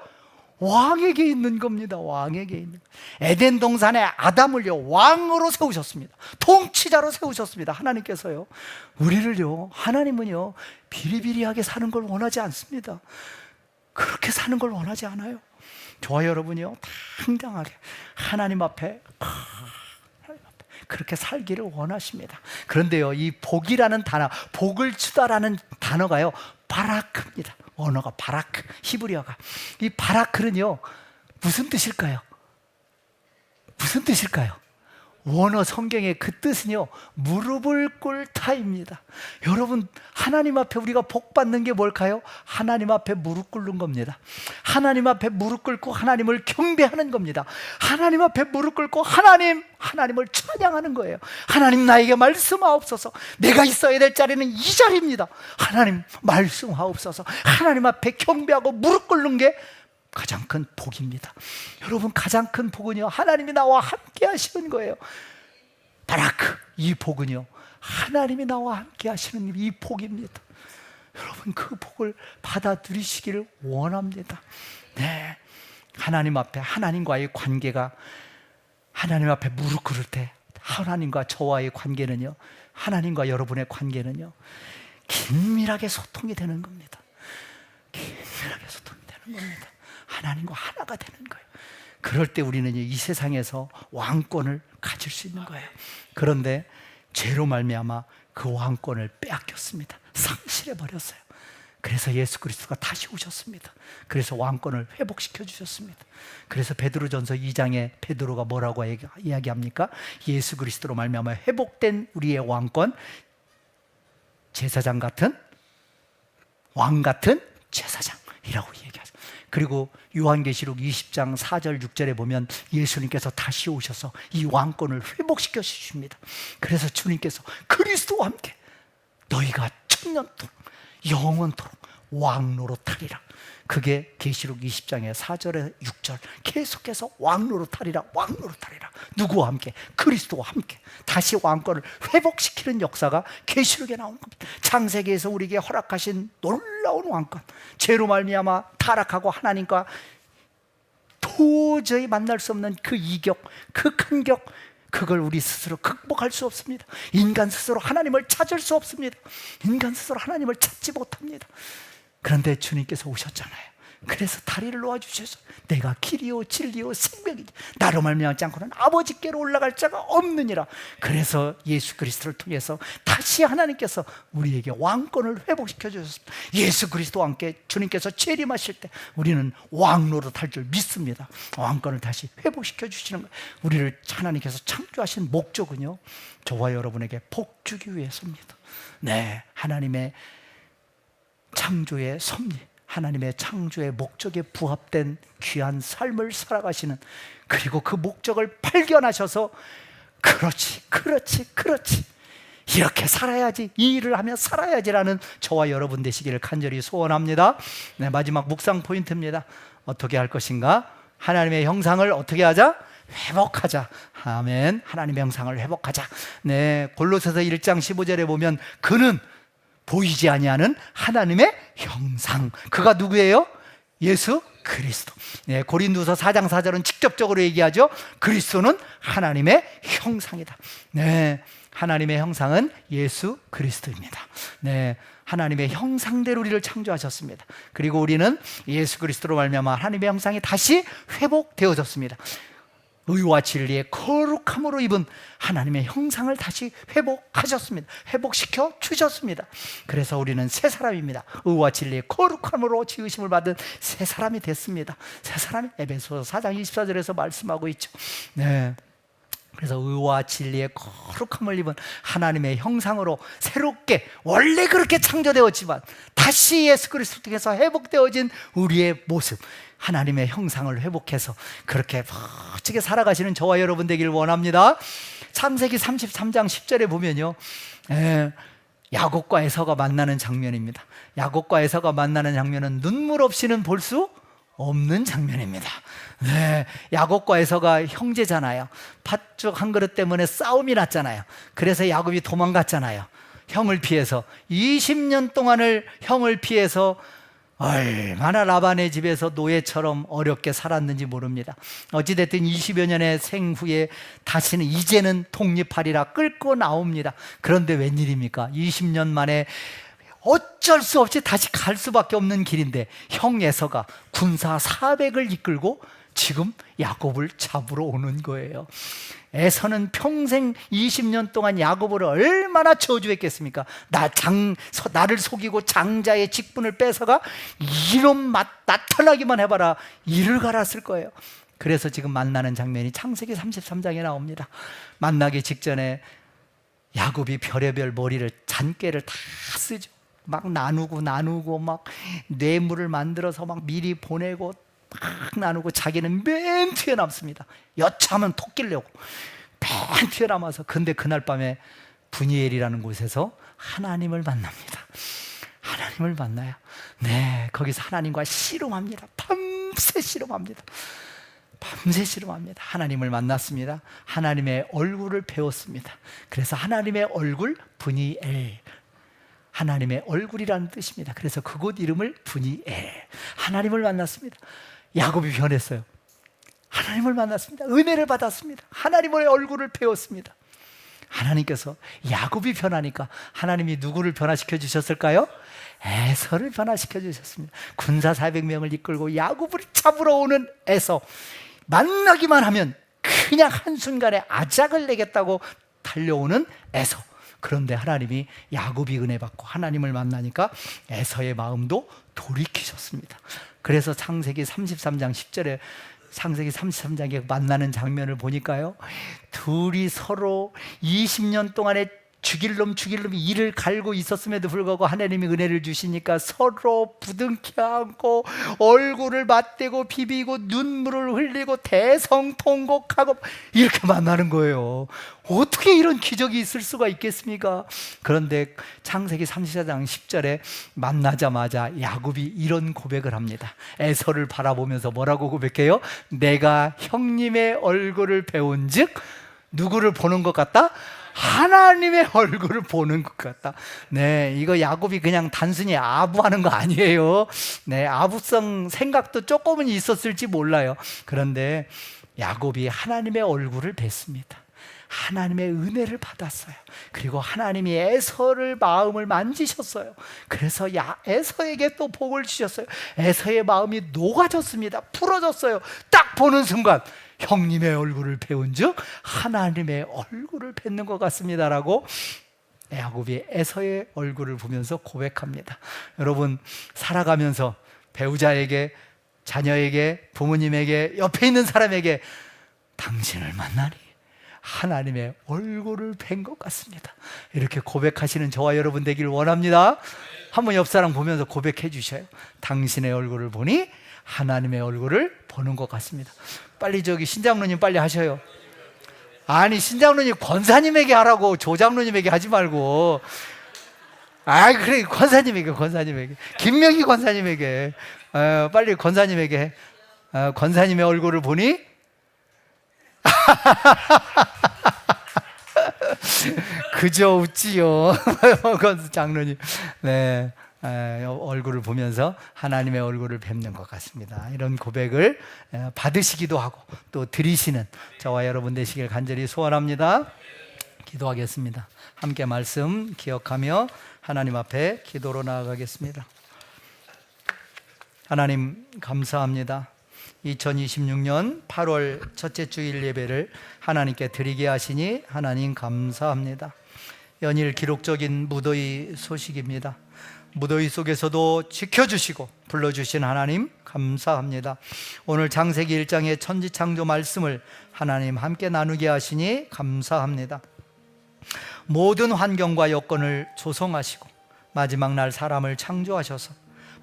왕에게 있는 겁니다. 왕에게 있는. 에덴 동산에 아담을요 왕으로 세우셨습니다. 통치자로 세우셨습니다. 하나님께서요. 우리를요, 하나님은요 비리비리하게 사는 걸 원하지 않습니다. 그렇게 사는 걸 원하지 않아요. 저와 여러분이요 당당하게 하나님 앞에 그렇게 살기를 원하십니다. 그런데요, 이 복이라는 단어, 복을 주다라는 단어가요 바라크입니다. 언어가 바라크, 히브리어가. 이 바라크는요 무슨 뜻일까요? 무슨 뜻일까요? 원어 성경의 그 뜻은요 무릎을 꿇다입니다. 여러분, 하나님 앞에 우리가 복 받는 게 뭘까요? 하나님 앞에 무릎 꿇는 겁니다. 하나님 앞에 무릎 꿇고 하나님을 경배하는 겁니다. 하나님 앞에 무릎 꿇고 하나님을 찬양하는 거예요. 하나님, 나에게 말씀하옵소서. 내가 있어야 될 자리는 이 자리입니다. 하나님 말씀하옵소서. 하나님 앞에 경배하고 무릎 꿇는 게 가장 큰 복입니다. 여러분, 가장 큰 복은요 하나님이 나와 함께 하시는 거예요. 바라크, 이 복은요 하나님이 나와 함께 하시는 이 복입니다. 여러분, 그 복을 받아 들이시기를 원합니다. 네, 하나님 앞에 하나님과의 관계가, 하나님 앞에 무릎 꿇을 때 하나님과 저와의 관계는요, 하나님과 여러분의 관계는요 긴밀하게 소통이 되는 겁니다. 긴밀하게 소통이 되는 겁니다. 하나님과 하나가 되는 거예요. 그럴 때 우리는 이 세상에서 왕권을 가질 수 있는 거예요. 그런데 죄로 말미암아 그 왕권을 빼앗겼습니다. 상실해 버렸어요. 그래서 예수 그리스도가 다시 오셨습니다. 그래서 왕권을 회복시켜 주셨습니다. 그래서 베드로전서 2장에 베드로가 뭐라고 이야기합니까? 예수 그리스도로 말미암아 회복된 우리의 왕권, 제사장 같은, 왕 같은 제사장이라고 얘기하죠. 그리고 요한계시록 20장 4절 6절에 보면 예수님께서 다시 오셔서 이 왕권을 회복시켜 주십니다. 그래서 주님께서 그리스도와 함께 너희가 천년토록 영원토록 왕노릇하리라. 그게 계시록 20장의 4절에 6절 계속해서 왕노릇하리라, 왕노릇하리라. 누구와 함께? 그리스도와 함께 다시 왕권을 회복시키는 역사가 계시록에 나오는 겁니다. 창세기에서 우리에게 허락하신 놀라운 왕권, 죄로 말미암아 타락하고 하나님과 도저히 만날 수 없는 그 이격, 그 큰 격, 그걸 우리 스스로 극복할 수 없습니다. 인간 스스로 하나님을 찾을 수 없습니다. 인간 스스로 하나님을 찾지 못합니다. 그런데 주님께서 오셨잖아요. 그래서 다리를 놓아주셔서 내가 길이요 진리요 생명이지 나로 말미암지 않고는 아버지께로 올라갈 자가 없느니라. 그래서 예수 그리스도를 통해서 다시 하나님께서 우리에게 왕권을 회복시켜 주셨습니다. 예수 그리스도와 함께 주님께서 재림하실 때 우리는 왕노릇 할 줄 믿습니다. 왕권을 다시 회복시켜 주시는 거예요. 우리를 하나님께서 창조하신 목적은요, 저와 여러분에게 복 주기 위해서입니다. 네, 하나님의 창조의 섭리, 하나님의 창조의 목적에 부합된 귀한 삶을 살아가시는, 그리고 그 목적을 발견하셔서 그렇지 이렇게 살아야지, 이 일을 하며 살아야지라는 저와 여러분 되시기를 간절히 소원합니다. 네, 마지막 묵상 포인트입니다. 어떻게 할 것인가? 하나님의 형상을 어떻게 하자? 회복하자. 아멘. 하나님의 형상을 회복하자. 네, 골로새서 1장 15절에 보면 그는 보이지 아니하는 하나님의 형상, 그가 누구예요? 예수 그리스도. 네, 고린도서 4장 4절은 직접적으로 얘기하죠. 그리스도는 하나님의 형상이다. 네, 하나님의 형상은 예수 그리스도입니다. 네, 하나님의 형상대로 우리를 창조하셨습니다. 그리고 우리는 예수 그리스도로 말미암아 하나님의 형상이 다시 회복되어졌습니다. 의와 진리의 거룩함으로 입은 하나님의 형상을 다시 회복하셨습니다. 회복시켜 주셨습니다. 그래서 우리는 새 사람입니다. 의와 진리의 거룩함으로 지으심을 받은 새 사람이 됐습니다. 새 사람이 에베소서 4장 24절에서 말씀하고 있죠. 네, 그래서 의와 진리의 거룩함을 입은 하나님의 형상으로 새롭게, 원래 그렇게 창조되었지만 다시 예수 그리스도 통해서 회복되어진 우리의 모습, 하나님의 형상을 회복해서 그렇게 멋지게 살아가시는 저와 여러분 되기를 원합니다. 창세기 33장 10절에 보면요, 야곱과 에서가 만나는 장면입니다. 야곱과 에서가 만나는 장면은 눈물 없이는 볼 수 없는 장면입니다. 네, 야곱과 에서가 형제잖아요. 팥죽 한 그릇 때문에 싸움이 났잖아요. 그래서 야곱이 도망갔잖아요. 형을 피해서 20년 동안을 형을 피해서 얼마나 라반의 집에서 노예처럼 어렵게 살았는지 모릅니다. 어찌됐든 20여 년의 생후에 다시는 이제는 독립하리라 끌고 나옵니다. 그런데 웬일입니까? 20년 만에 어쩔 수 없이 다시 갈 수밖에 없는 길인데 형 에서가 군사 400을 이끌고 지금 야곱을 잡으러 오는 거예요. 에서는 평생 20년 동안 야곱을 얼마나 저주했겠습니까? 나를 속이고 장자의 직분을 뺏어가 이런 맛 나타나기만 해봐라, 이를 갈았을 거예요. 그래서 지금 만나는 장면이 창세기 33장에 나옵니다. 만나기 직전에 야곱이 별의별 머리를 잔꾀를 다 쓰죠. 막 나누고 막 뇌물을 만들어서 막 미리 보내고 막 나누고, 자기는 맨 뒤에 남습니다. 여차하면 톡 끼려고 맨 뒤에 남아서. 근데 그날 밤에 분이엘이라는 곳에서 하나님을 만납니다. 하나님을 만나요. 네, 거기서 하나님과 씨름합니다. 밤새 씨름합니다. 하나님을 만났습니다. 하나님의 얼굴을 배웠습니다. 그래서 하나님의 얼굴 분이엘, 하나님의 얼굴이라는 뜻입니다. 그래서 그곳 이름을 분이엘, 하나님을 만났습니다. 야곱이 변했어요. 하나님을 만났습니다. 은혜를 받았습니다. 하나님의 얼굴을 배웠습니다. 하나님께서 야곱이 변하니까 하나님이 누구를 변화시켜 주셨을까요? 에서를 변화시켜 주셨습니다. 군사 400명을 이끌고 야곱을 잡으러 오는 에서, 만나기만 하면 그냥 한순간에 아작을 내겠다고 달려오는 에서. 그런데 하나님이 야곱이 은혜 받고 하나님을 만나니까 에서의 마음도 돌이키셨습니다. 그래서 창세기 33장 10절에 창세기 33장에 만나는 장면을 보니까요, 둘이 서로 20년 동안에 죽일 놈 이를 갈고 있었음에도 불구하고 하나님이 은혜를 주시니까 서로 부둥켜 안고 얼굴을 맞대고 비비고 눈물을 흘리고 대성통곡하고 이렇게 만나는 거예요. 어떻게 이런 기적이 있을 수가 있겠습니까? 그런데 창세기 34장 10절에 만나자마자 야곱이 이런 고백을 합니다. 에서를 바라보면서 뭐라고 고백해요? 내가 형님의 얼굴을 배운즉 누구를 보는 것 같다? 하나님의 얼굴을 보는 것 같다. 네, 이거 야곱이 그냥 단순히 아부하는 거 아니에요. 네, 아부성 생각도 조금은 있었을지 몰라요. 그런데 야곱이 하나님의 얼굴을 뵀습니다. 하나님의 은혜를 받았어요. 그리고 하나님이 에서를 마음을 만지셨어요. 그래서 에서에게 또 복을 주셨어요. 에서의 마음이 녹아졌습니다. 풀어졌어요. 딱 보는 순간 형님의 얼굴을 배운 즉 하나님의 얼굴을 뵙는 것 같습니다라고 야곱이 에서의 얼굴을 보면서 고백합니다. 여러분, 살아가면서 배우자에게, 자녀에게, 부모님에게, 옆에 있는 사람에게 당신을 만나니 하나님의 얼굴을 뵌 것 같습니다. 이렇게 고백하시는 저와 여러분 되길 원합니다. 한번 옆 사람 보면서 고백해 주셔요. 당신의 얼굴을 보니 하나님의 얼굴을 보는 것 같습니다. 빨리 저기 신장로님 빨리 하셔요. 아니, 신장로님 권사님에게 하라고, 조장로님에게 하지 말고. 그래, 권사님에게. 김명희 권사님에게. 빨리 권사님에게 해. 권사님의 얼굴을 보니 그저 웃지요. 장로님, 네, 얼굴을 보면서 하나님의 얼굴을 뵙는 것 같습니다. 이런 고백을 받으시기도 하고 또 드리시는 저와 여러분 되시길 간절히 소원합니다. 기도하겠습니다. 함께 말씀 기억하며 하나님 앞에 기도로 나아가겠습니다. 하나님, 감사합니다. 2026년 8월 첫째 주일 예배를 하나님께 드리게 하시니 하나님 감사합니다. 연일 기록적인 무더위 소식입니다. 무더위 속에서도 지켜주시고 불러주신 하나님 감사합니다. 오늘 창세기 1장의 천지창조 말씀을 하나님 함께 나누게 하시니 감사합니다. 모든 환경과 여건을 조성하시고 마지막 날 사람을 창조하셔서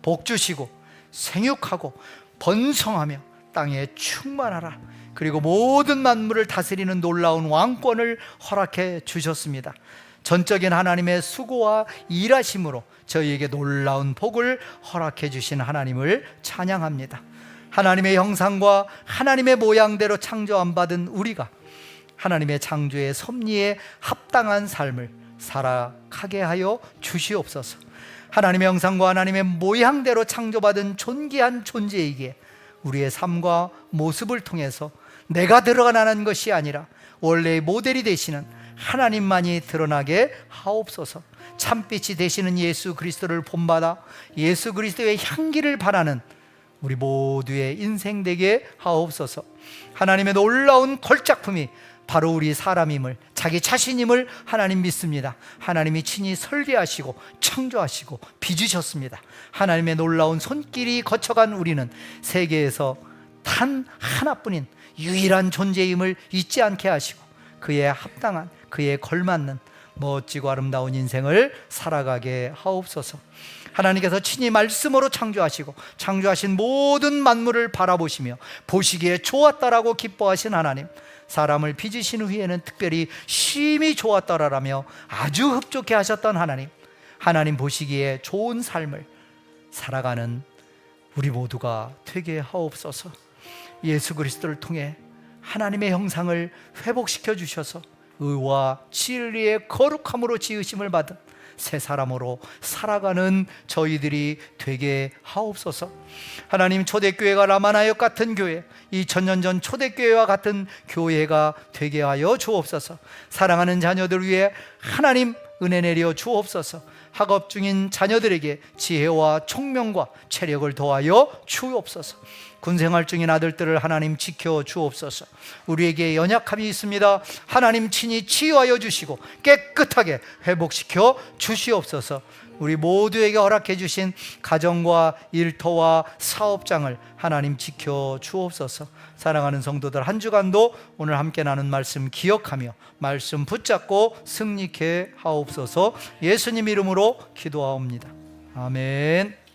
복 주시고 생육하고 번성하며 땅에 충만하라, 그리고 모든 만물을 다스리는 놀라운 왕권을 허락해 주셨습니다. 전적인 하나님의 수고와 일하심으로 저희에게 놀라운 복을 허락해 주신 하나님을 찬양합니다. 하나님의 형상과 하나님의 모양대로 창조 안 받은 우리가 하나님의 창조의 섭리에 합당한 삶을 살아가게 하여 주시옵소서. 하나님의 형상과 하나님의 모양대로 창조받은 존귀한 존재이기에 우리의 삶과 모습을 통해서 내가 드러나는 것이 아니라 원래의 모델이 되시는 하나님만이 드러나게 하옵소서. 참빛이 되시는 예수 그리스도를 본받아 예수 그리스도의 향기를 바라는 우리 모두의 인생 되게 하옵소서. 하나님의 놀라운 걸작품이 바로 우리 사람임을, 자기 자신임을 하나님 믿습니다. 하나님이 친히 설계하시고 창조하시고 빚으셨습니다. 하나님의 놀라운 손길이 거쳐간 우리는 세계에서 단 하나뿐인 유일한 존재임을 잊지 않게 하시고 그에 합당한, 그에 걸맞는 멋지고 아름다운 인생을 살아가게 하옵소서. 하나님께서 친히 말씀으로 창조하시고 창조하신 모든 만물을 바라보시며 보시기에 좋았다라고 기뻐하신 하나님, 사람을 빚으신 후에는 특별히 심히 좋았더라라며 아주 흡족해 하셨던 하나님, 하나님 보시기에 좋은 삶을 살아가는 우리 모두가 되게 하옵소서. 예수 그리스도를 통해 하나님의 형상을 회복시켜 주셔서 의와 진리의 거룩함으로 지으심을 받은 새 사람으로 살아가는 저희들이 되게 하옵소서. 하나님, 초대교회가 라마나역 같은 교회, 2000년 전 초대교회와 같은 교회가 되게 하여 주옵소서. 사랑하는 자녀들 위해 하나님 은혜 내려 주옵소서. 학업 중인 자녀들에게 지혜와 총명과 체력을 더하여 주옵소서. 군생활 중인 아들들을 하나님 지켜 주옵소서. 우리에게 연약함이 있습니다. 하나님 친히 치유하여 주시고 깨끗하게 회복시켜 주시옵소서. 우리 모두에게 허락해 주신 가정과 일터와 사업장을 하나님 지켜 주옵소서. 사랑하는 성도들, 한 주간도 오늘 함께 나눈 말씀 기억하며 말씀 붙잡고 승리케 하옵소서. 예수님 이름으로 기도하옵니다. 아멘.